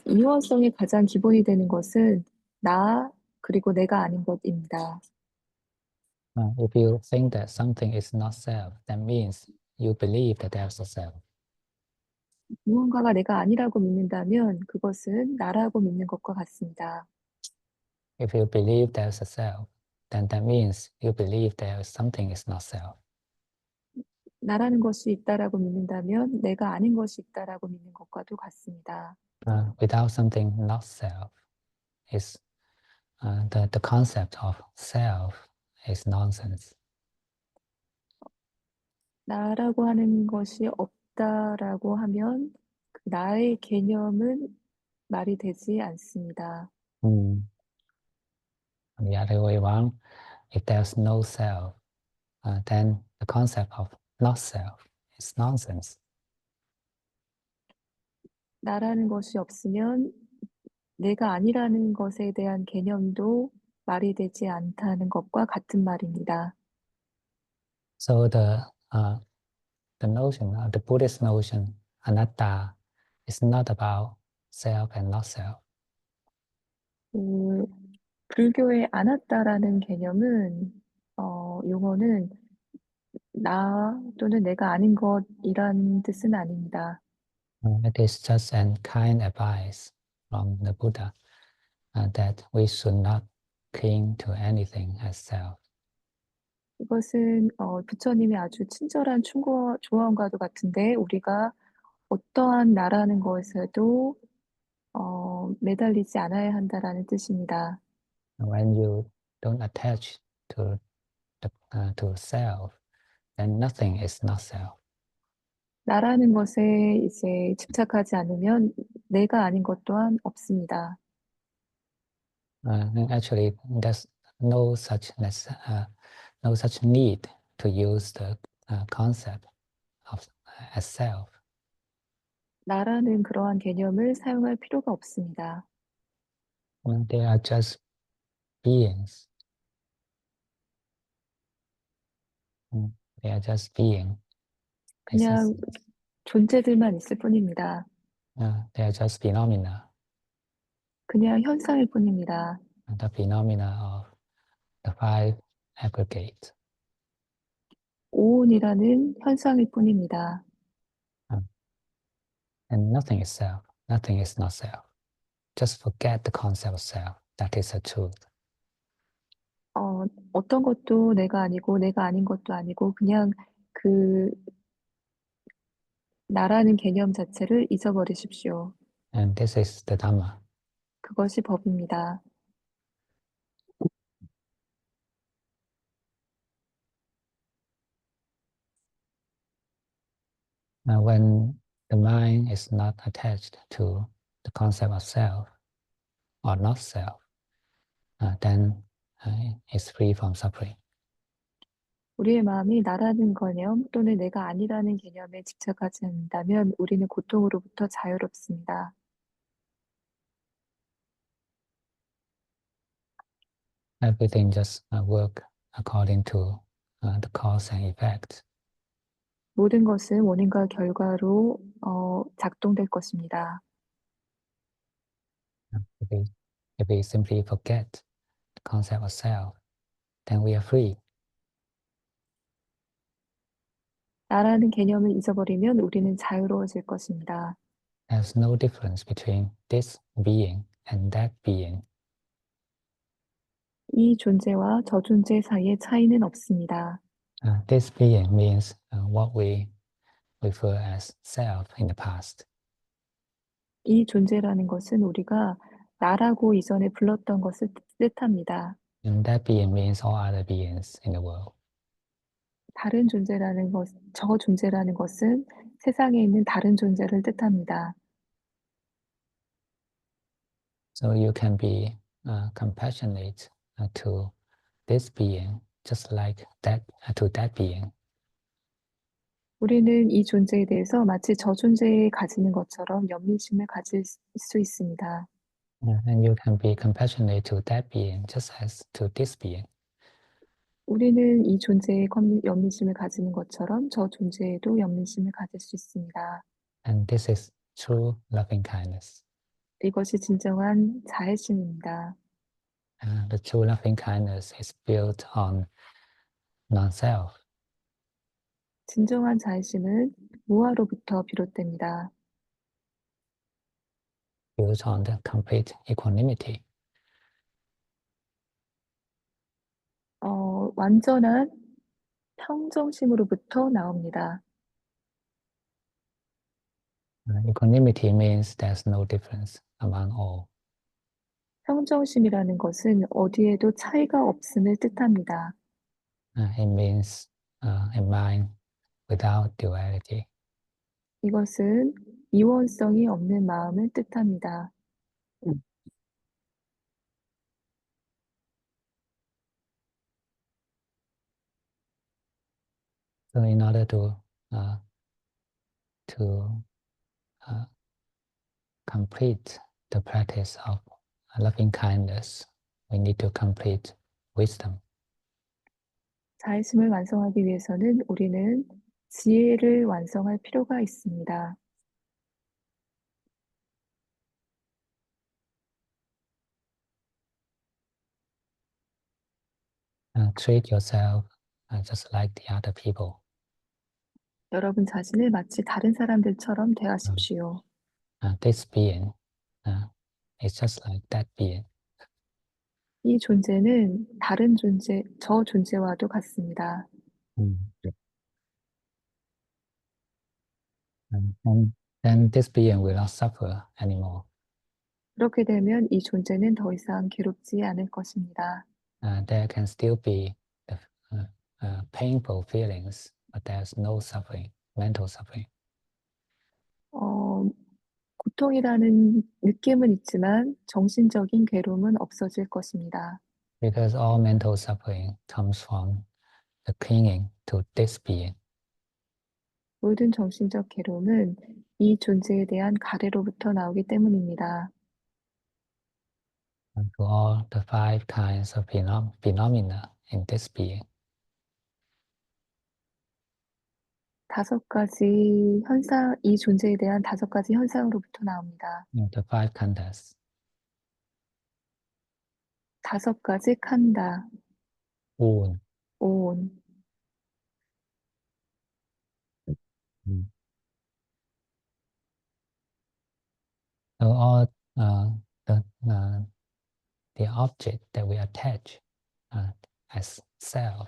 이원성의 가장 기본이 되는 것은 나, 그리고 내가 아닌 것입니다. If you think that something is not self, that means you believe that there's a self. 무언가가 내가 아니라고 믿는다면 그것은 나라고 믿는 것과 같습니다. If you believe there's a self, then that means you believe there is something is not self. 나라는 것이 있다라고 믿는다면 내가 아닌 것이 있다라고 믿는 것과도 같습니다. Without something not self, is the concept of self is nonsense. 나라고 하는 것이 없다라고 하면 그 나의 개념은 말이 되지 않습니다. Mm. On the other way around, if there's no self, then the concept of not self is nonsense. 나라는 것이 없으면 내가 아니라는 것에 대한 개념도 말이 되지 않다는 것과 같은 말입니다. So the notion, the Buddhist notion, anatta, is not about self and not self. 그 불교의 아나따라는 개념은 용어는 나 또는 내가 아닌 것이란 뜻은 아닙니다. It is just an kind advice from the Buddha that we should not cling to anything as self. 이것은 부처님의 아주 친절한 조언과도 같은데 우리가 어떠한 나라는 것에도 매달리지 않아야 한다라는 뜻입니다. When you don't attach to self, then nothing is not self. 나라는 것에 이제 집착하지 않으면 내가 아닌 것 또한 없습니다. And actually, there's no such no such need to use the concept of as self. 나라는 그러한 개념을 사용할 필요가 없습니다. They are just beings. They are just being. 그냥 존재들만 있을 뿐입니다. They are just phenomena. 그냥 현상일 뿐입니다. The phenomena of the five aggregates. 오온이라는 현상일 뿐입니다. And nothing is self. Nothing is not self. Just forget the concept of self. That is the truth. 어떤 것도 내가 아니고 내가 아닌 것도 아니고 그냥 그 나라는 개념 자체를 잊어버리십시오. And this is the Dhamma. 그것이 법입니다. When the mind is not attached to the concept of self or not self, then it's free from suffering. 우리의 마음이 나라는 개념 또는 내가 아니라는 개념에 집착하지 않는다면 우리는 고통으로부터 자유롭습니다. Everything just work according to the cause and effect. 모든 것은 원인과 결과로 작동될 것입니다. If we simply forget the concept of self, then we are free. 나라는 개념을 잊어버리면 우리는 자유로워질 것입니다. There's no difference between this being and that being. 이 존재와 저 존재 사이의 차이는 없습니다. This being means what we refer as self in the past. 이 존재라는 것은 우리가 나라고 이전에 불렀던 것을 뜻합니다. And that being means all other beings in the world. 다른 존재라는 것, 저 존재라는 것은 세상에 있는 다른 존재를 뜻합니다. So you can be compassionate to this being, just like that to that being. 우리는 이 존재에 대해서 마치 저 존재에 가지는 것처럼 연민심을 가질 수 있습니다. And you can be compassionate to that being, just as to this being. 우리는 이 존재에 연민심을 가지는 것처럼 저 존재에도 연민심을 가질 수 있습니다. And this is true loving kindness. 이것이 진정한 자애심입니다. The true loving kindness is built on non-self. 진정한 자애심은 무아로부터 비롯됩니다. Built on the complete equanimity. 완전한 평정심으로부터 나옵니다. Equanimity means there's no difference among all. 평정심이라는 것은 어디에도 차이가 없음을 뜻합니다. It means a mind without duality. 이것은 이원성이 없는 마음을 뜻합니다. So in order to complete the practice of loving kindness, we need to complete wisdom. 자애심을 완성하기 위해서는 우리는 지혜를 완성할 필요가 있습니다. Treat yourself just like the other people. 여러분 자신을 마치 다른 사람들처럼 대하십시오. This being is just like that being. 이 존재는 다른 존재, 저 존재와도 같습니다. And then this being will not suffer anymore. 그렇게 되면 이 존재는 더 이상 괴롭지 않을 것입니다. There can still be the painful feelings, but there's no suffering, mental suffering. 고통이라는 느낌은 있지만 정신적인 괴로움은 없어질 것입니다. Because all mental suffering comes from the clinging to this being. 모든 정신적 괴로움은 이 존재에 대한 가래로부터 나오기 때문입니다. And to all the five kinds of phenomena in this being. 다섯 가지 현상, 이 존재에 대한 다섯 가지 현상으로부터 나옵니다. The five khandhas. 다섯 가지 칸다, 온. 온, So all the the object that we attach as self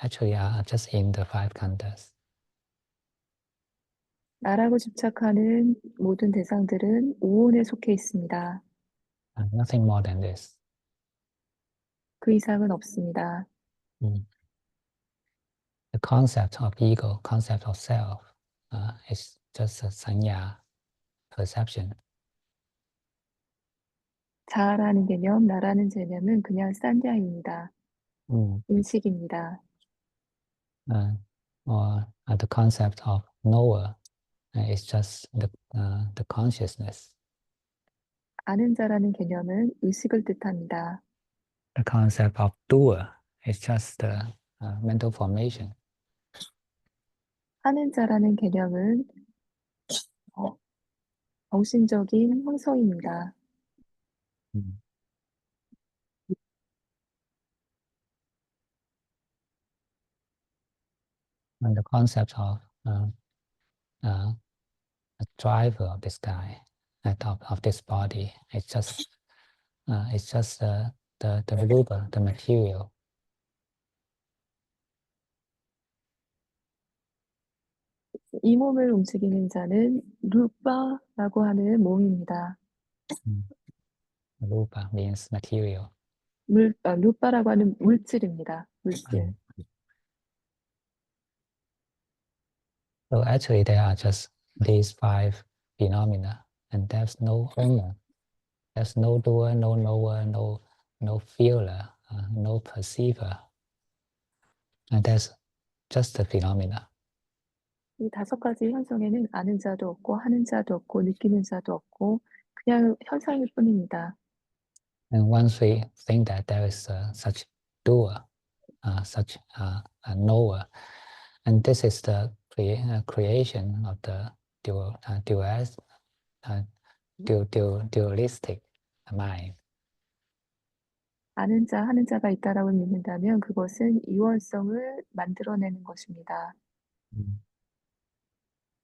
actually are just in the five khandhas. 나라고 집착하는 모든 대상들은 오온에 속해 있습니다. Nothing more than this. 그 이상은 없습니다. The concept of ego, concept of self, is just a sanya perception. 자아라는 개념, 나라는 개념은 그냥 산자입니다. 인식입니다. Or the concept of knower is just the consciousness. 아는 자라는 개념은 의식을 뜻합니다. The concept of doer is just the mental formation. 하는 자라는 개념은 정신적인 형성입니다. And the concept of a driver of this guy, of this body, it's just the rubber, the material. 이 몸을 움직이는 자는 루파라고 하는 몸입니다. Rupa means material. 루파라고 하는 물질입니다. 물질. So actually, there are just these five phenomena, and there's no owner. There's no doer, no knower, no feeler, no perceiver. And that's just the phenomena. 이 다섯 가지 현상에는 아는 자도 없고 하는 자도 없고 느끼는 자도 없고 그냥 현상일 뿐입니다. And once we think that there is such doer, such a knower, and this is the creation of the dualistic mind. 아는 자, 하는 자가 있다라고 믿는다면 그것은 이원성을 만들어내는 것입니다.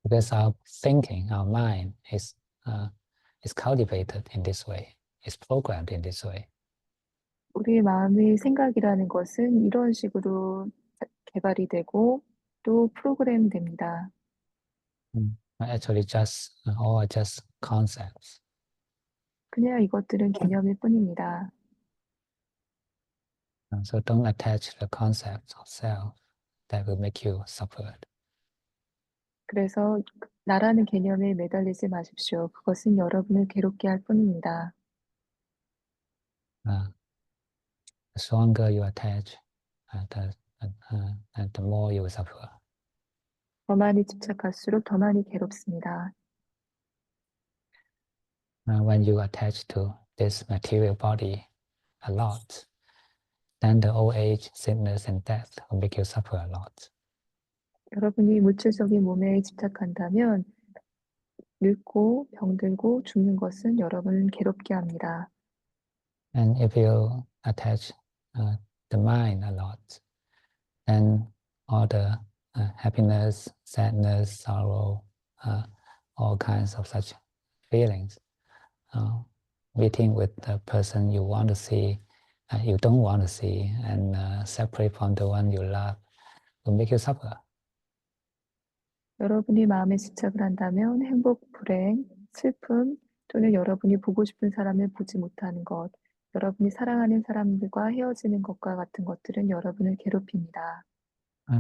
Because our thinking, our mind is cultivated in this way, is programmed in this way. 우리의 마음의 생각이라는 것은 이런 식으로 개발이 되고 또 프로그램 됩니다. Actually, all just concepts. 그냥 이것들은 개념일 뿐입니다. So don't attach the concept of self that will make you suffer. 그래서 나라는 개념에 매달리지 마십시오. 그것은 여러분을 괴롭게 할 뿐입니다. The stronger you attach, the more you will suffer. 더 많이 집착할수록 더 많이 괴롭습니다. When you attach to this material body a lot, then the old age, sickness, and death will make you suffer a lot. 여러분이 물질적인 몸에 집착한다면 늙고 병들고 죽는 것은 여러분을 괴롭게 합니다. And if you attach the mind a lot, then all the happiness, sadness, sorrow, all kinds of such feelings, meeting with the person you want to see, you don't want to see, and separate from the one you love, will make you suffer. 여러분이 마음에 집착을 한다면 행복, 불행, 슬픔 또는 여러분이 보고 싶은 사람을 보지 못하는 것, 여러분이 사랑하는 사람들과 헤어지는 것과 같은 것들은 여러분을 괴롭힙니다.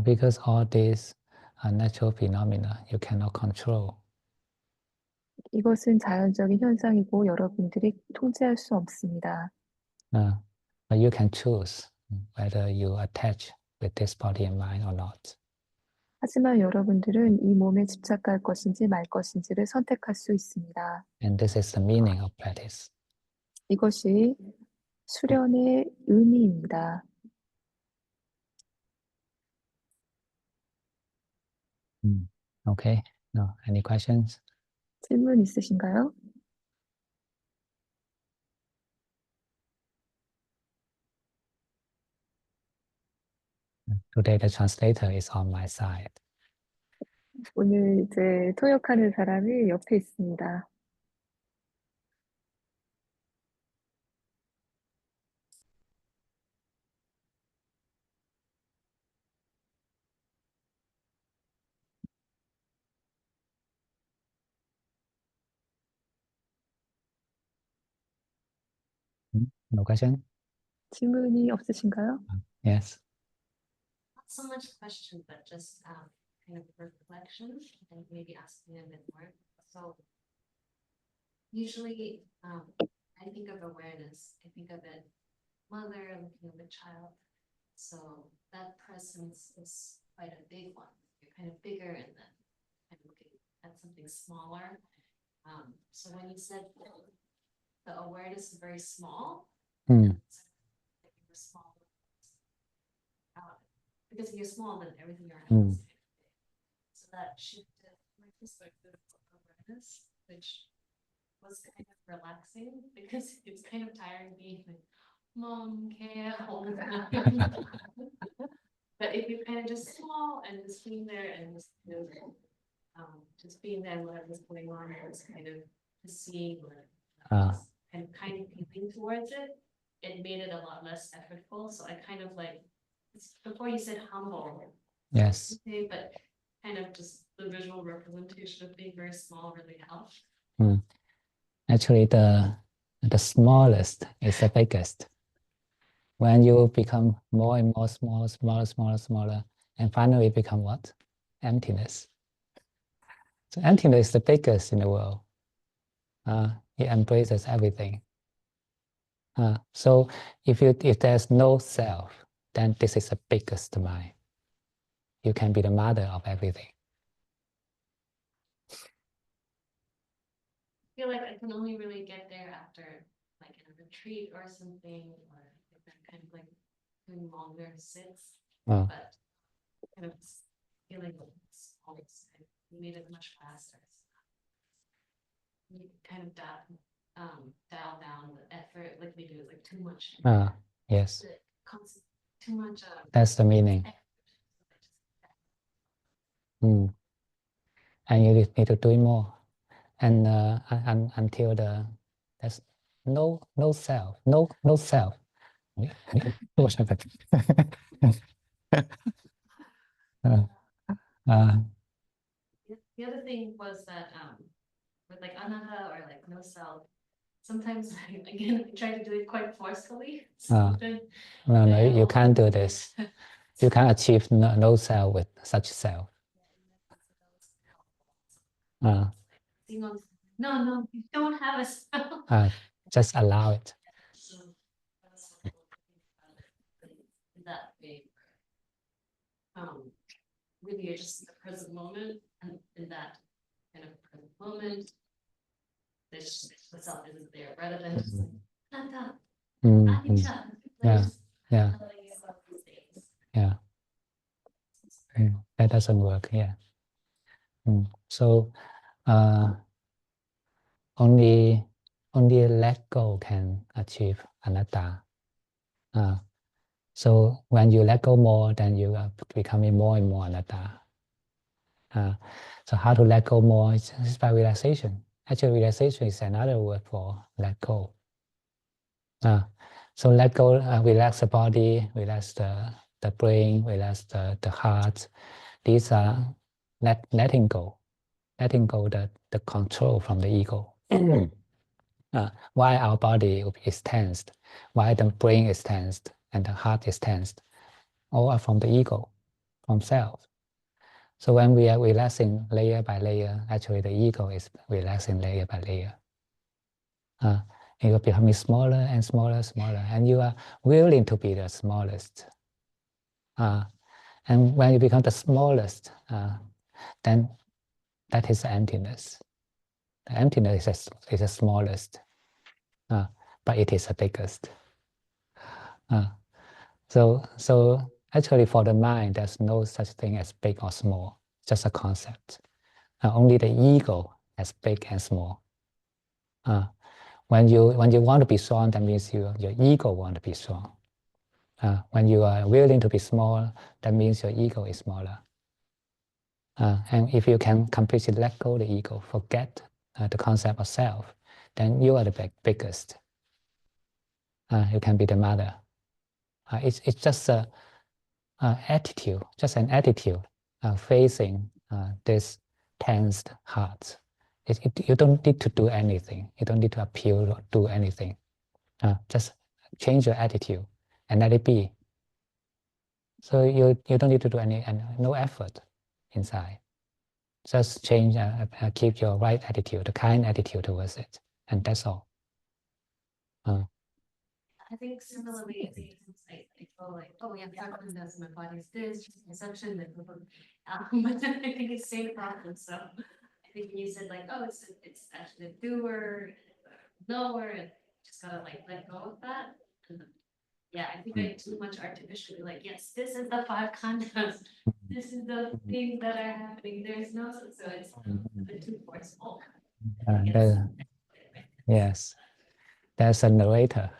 Because all these are natural phenomena you cannot control. 이것은 자연적인 현상이고 여러분들이 통제할 수 없습니다. But you can choose whether you attach with this body and mind or not. 하지만 여러분들은 이 몸에 집착할 것인지 말 것인지를 선택할 수 있습니다. And this is the meaning of practice. 이것이 수련의 의미입니다. Okay. No, any questions? 질문 있으신가요? Today the translator is on my side. 오늘 이제 통역하는 사람이 옆에 있습니다. No question? 질문이 없으신가요? Yes. Not so much question, but just kind of reflection and maybe asking a bit more. So usually I think of awareness, I think of it mother looking at the child. So that presence is quite a big one. You're kind of bigger and then kind of looking at something smaller. So when you said the awareness is very small, Mm. like you were small. Because if you're small, then everything around is kind of big. So that shifted my perspective of awareness, which was kind of relaxing because it's kind of tiring being like, mom, care all the time. But if you're kind of just small and just being there and just being there, whatever's going on, it's kind of just seeing and kind of feeling towards it, it made it a lot less effortful. So I kind of like, before you said humble. Yes. Okay, but kind of just the visual representation of being very small really helps. Actually, the smallest is the biggest. When you become more and more smaller, and finally become what? Emptiness. So emptiness is the biggest in the world. It embraces everything. So if there's no self, then this is the biggest mind. You can be the mother of everything. I feel like I can only really get there after like in a retreat or something, or if I'm kind of like doing longer sits, but kind of feeling like it's always made it much faster. You kind of dial down the effort, like maybe it was like too much. Yes. Too much. That's the meaning. And you need to do it more, and until there's no self, no self. What happened? The other thing was that with like anatta or like no self, sometimes again I try to do it quite forcefully. No, you can't do this. You can't achieve no self with such self. No, you don't have a self. Just allow it. So that's that way. Really, you're just in the present moment, and in that kind of present moment, the self isn't there, rather than just like, Yeah. That doesn't work. Yeah. So only let go can achieve anatta. So when you let go more, then you are becoming more and more anatta. So how to let go more is by relaxation. Actually, relaxation is another word for let go. So let go, relax the body, relax the brain, relax the heart. These are letting go the control from the ego. Why our body is tensed, why the brain is tensed, and the heart is tensed, all are from the ego, from self. So when we are relaxing layer by layer, actually the ego is relaxing layer by layer. You are becoming smaller and smaller, and you are willing to be the smallest. And when you become the smallest, then that is emptiness. The emptiness is the smallest, but it is the biggest. So actually for the mind, there's no such thing as big or small, just a concept. Only the ego as big and small. When you want to be strong, that means your ego want to be strong. When you are willing to be small, that means your ego is smaller. And if you can completely let go the ego, forget the concept of self, then you are the biggest. You can be the mother. It's just an attitude, facing this tensed heart. You don't need to do anything. You don't need to appeal or do anything. Just change your attitude and let it be. So you don't need to do any no effort inside. Just change, keep your right attitude, the kind attitude towards it, and that's all. I think similarly, I feel like, oh yeah, my body is this, consumption, but then I think it's the same problem. So I think you said like, oh, it's actually a doer, knower, and just gotta like let go of that. And yeah, I think I too much artificially like, yes, this is the 5 khandhas. This is the things that are happening. There's no, so it's a bit too forceful. Yes, there's a narrator.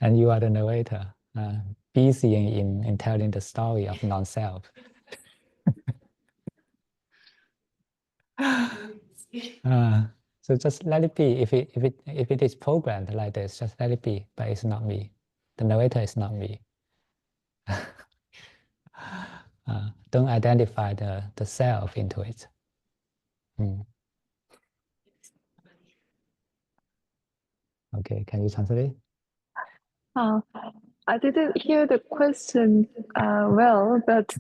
And you are the narrator, busy in telling the story of non-self. So just let it be. If it is programmed like this, just let it be. But it's not me. The narrator is not me. Don't identify the self into it. Okay, can you translate? I didn't hear the question well, but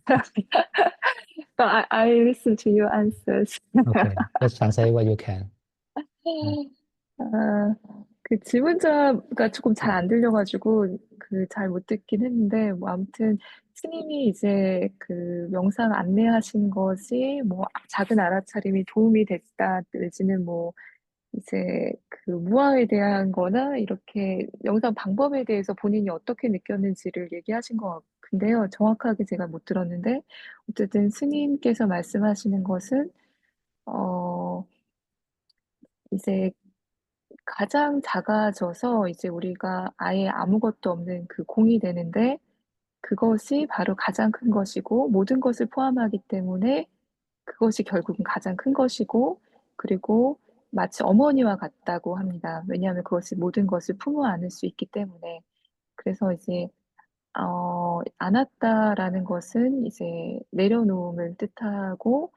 but I listened to your answers. Okay, just translate what you can. 그 질문자가 조금 잘 안 들려가지고 그 잘 못 듣긴 했는데 뭐 아무튼 스님이 이제 그 명상 안내하신 것이 뭐 작은 알아차림이 도움이 됐다 내지는 뭐 이제 그 무아에 대한 거나 이렇게 명상 방법에 대해서 본인이 어떻게 느꼈는지를 얘기하신 것 같은데요. 정확하게 제가 못 들었는데 어쨌든 스님께서 말씀하시는 것은 어 이제 가장 작아져서 이제 우리가 아예 아무것도 없는 그 공이 되는데 그것이 바로 가장 큰 것이고 모든 것을 포함하기 때문에 그것이 결국은 가장 큰 것이고 그리고 마치 어머니와 같다고 합니다. 왜냐하면 그것이 모든 것을 품어 안을 수 있기 때문에. 그래서 이제 안았다라는 것은 이제 내려놓음을 뜻하고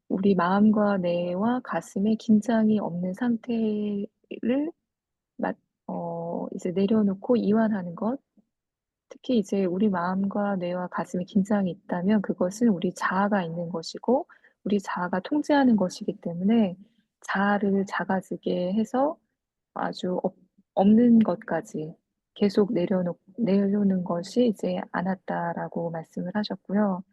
우리 마음과 뇌와 가슴에 긴장이 없는 상태를 이제 내려놓고 이완하는 것. 특히 이제 우리 마음과 뇌와 가슴에 긴장이 있다면 그것은 우리 자아가 있는 것이고 우리 자아가 통제하는 것이기 때문에 자아를 작아지게 해서 아주 없는 것까지 계속 내려놓는 것이 이제 안았다라고 말씀을 하셨고요.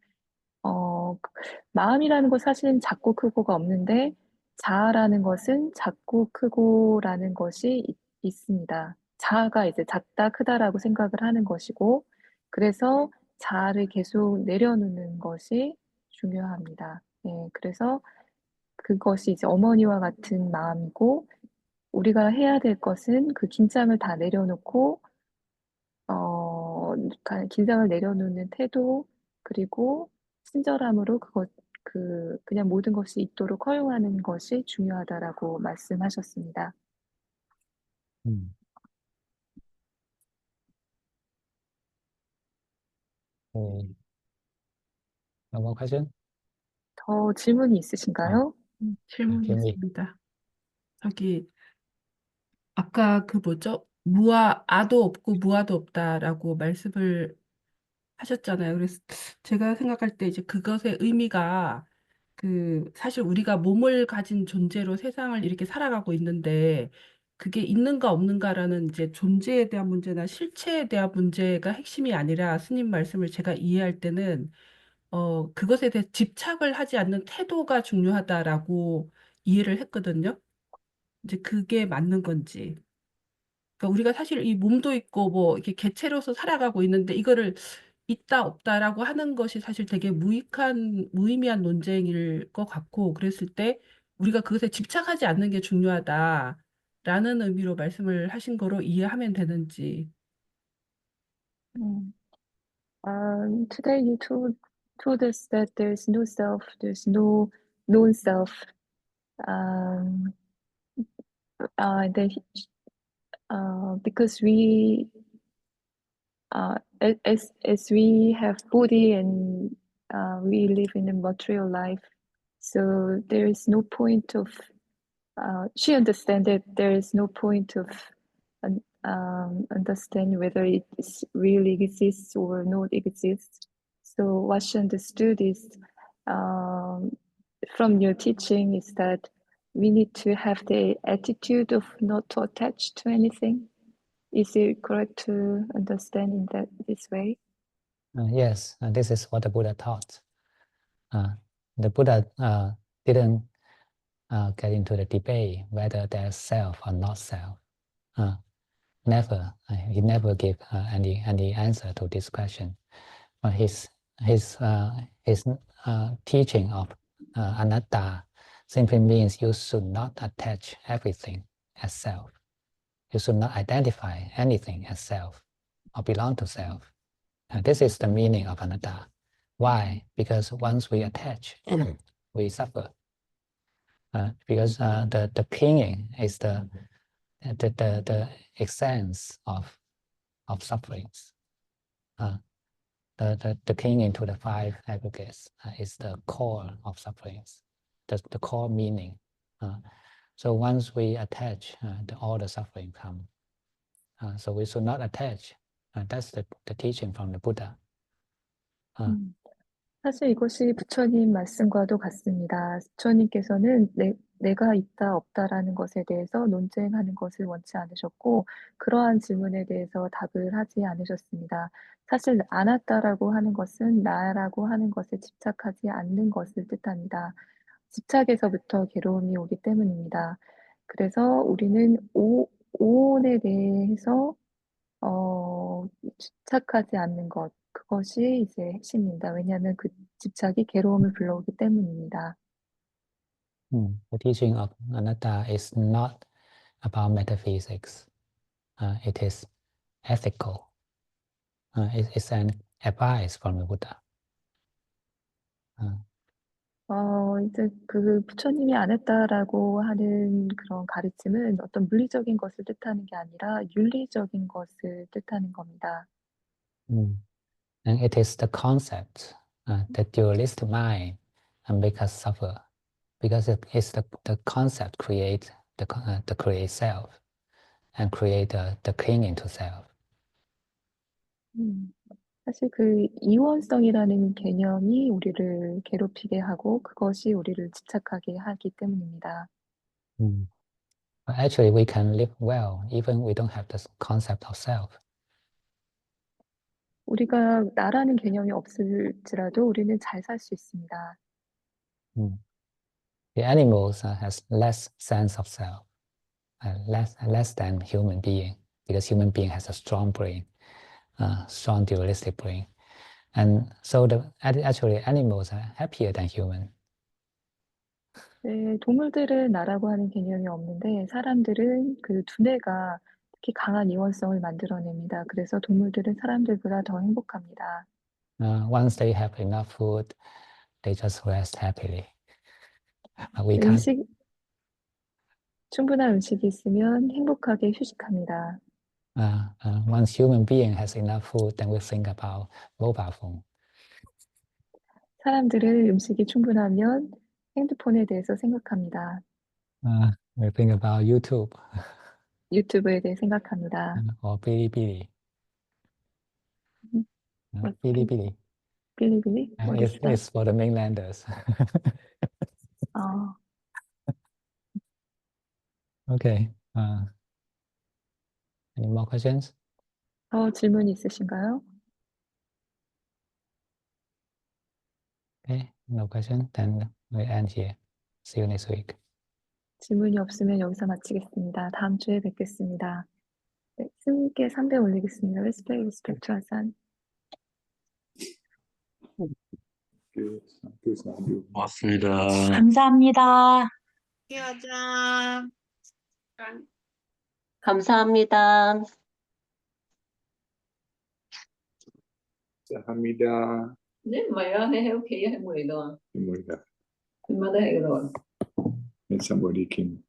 마음이라는 건 사실은 작고 크고가 없는데 자아라는 것은 작고 크고라는 것이 있습니다. 자아가 이제 작다 크다라고 생각을 하는 것이고 그래서 자아를 계속 내려놓는 것이 중요합니다. 예, 그래서 그것이 이제 어머니와 같은 마음이고 우리가 해야 될 것은 그 긴장을 다 내려놓고 긴장을 내려놓는 태도 그리고 친절함으로 그냥 모든 것이 있도록 허용하는 것이 중요하다라고 말씀하셨습니다. No more question? 더 질문이 있으신가요? 질문이 김미. 있습니다. 저기 아까 그 뭐죠? 아도 없고 무아도 없다라고 말씀을 하셨잖아요. 그래서 제가 생각할 때 이제 그것의 의미가 그 사실 우리가 몸을 가진 존재로 세상을 이렇게 살아가고 있는데 그게 있는가 없는가라는 이제 존재에 대한 문제나 실체에 대한 문제가 핵심이 아니라 스님 말씀을 제가 이해할 때는 그것에 대해 집착을 하지 않는 태도가 중요하다라고 이해를 했거든요. 이제 그게 맞는 건지. 그러니까 우리가 사실 이 몸도 있고 뭐 이렇게 개체로서 살아가고 있는데 이거를 있다 없다라고 하는 것이 사실 되게 무의미한 논쟁일 것 같고 그랬을 때 우리가 그것에 집착하지 않는 게 중요하다라는 의미로 말씀을 하신 거로 이해하면 되는지. Today you told us that there's no self, there's no known self. Then, because as we have body and we live in a material life, so there is no point of. She understands that there is no point of understanding whether it really exists or not exists. So what she understood is from your teaching is that we need to have the attitude of not to attach to anything. Is it correct to understand in this way? Yes, this is what the Buddha taught. The Buddha didn't get into the debate whether there's self or not self. Never. He never gave any answer to this question. But his teaching of anatta simply means you should not attach everything as self. You should not identify anything as self or belong to self. This is the meaning of anatta. Why? Because once we attach, we suffer. Because the clinging is the essence of sufferings. the clinging to the five aggregates is the core of sufferings, the core meaning. So once we attach, all the suffering come. So we should not attach. That's the teaching from the Buddha. 사실 이것이 부처님 말씀과도 같습니다. 부처님께서는 내가 있다 없다라는 것에 대해서 논쟁하는 것을 원치 않으셨고 그러한 질문에 대해서 답을 하지 않으셨습니다. 사실 아나따라고 하는 것은 나라고 하는 것에 집착하지 않는 것을 뜻합니다. 집착에서부터 괴로움이 오기 때문입니다. 그래서 우리는 오온에 대해서 집착하지 않는 것, 그것이 이제 핵심입니다. 왜냐하면 그 집착이 괴로움을 불러오기 때문입니다. The teaching of anatta is not about metaphysics. It is ethical. It's an advice from the Buddha. 이제 그 부처님이 안 했다라고 하는 그런 가르침은 어떤 물리적인 것을 뜻하는 게 아니라 윤리적인 것을 뜻하는 겁니다. And it is the concept, the dualist mind, make us suffer, because it is the concept create the create self, and create the clinging to self. 사실 그 이원성이라는 개념이 우리를 괴롭히게 하고 그것이 우리를 집착하게 하기 때문입니다. But actually, we can live well even we don't have the concept of self. 우리가 나라는 개념이 없을지라도 우리는 잘 살 수 있습니다. The animals has less sense of self, less than human being, because human being has a strong brain, strong dualistic brain, and so actually animals are happier than human. 네, 동물들은 나라고 하는 개념이 없는데 사람들은 그 두뇌가 특히 강한 이원성을 만들어냅니다. 그래서 동물들은 사람들보다 더 행복합니다. Once they have enough food, they just rest happily. We can't. 충분한 음식이 있으면 행복하게 휴식합니다. Once human being has enough food, then we think about mobile phone. 사람들은 음식이 충분하면 핸드폰에 대해서 생각합니다. We think about YouTube. 유튜브에 대해 생각합니다. Or Bilibili. Bilibili. 빌리빌리? What is that? It's for the mainlanders. Okay. Any more questions? 더 질문 있으신가요? Okay, no question. Then we end here. See you next week. 질문이 없으면 여기서 마치겠습니다. 다음 주에 뵙겠습니다. 네, 스님께 3배 올리겠습니다. respect to Ajahn. 고맙습니다. 감사합니다. 여자. 감사합니다. Hamida. Nếu mày hay theo kia hay mười rồi. Hamida. Mà đây rồi. And somebody can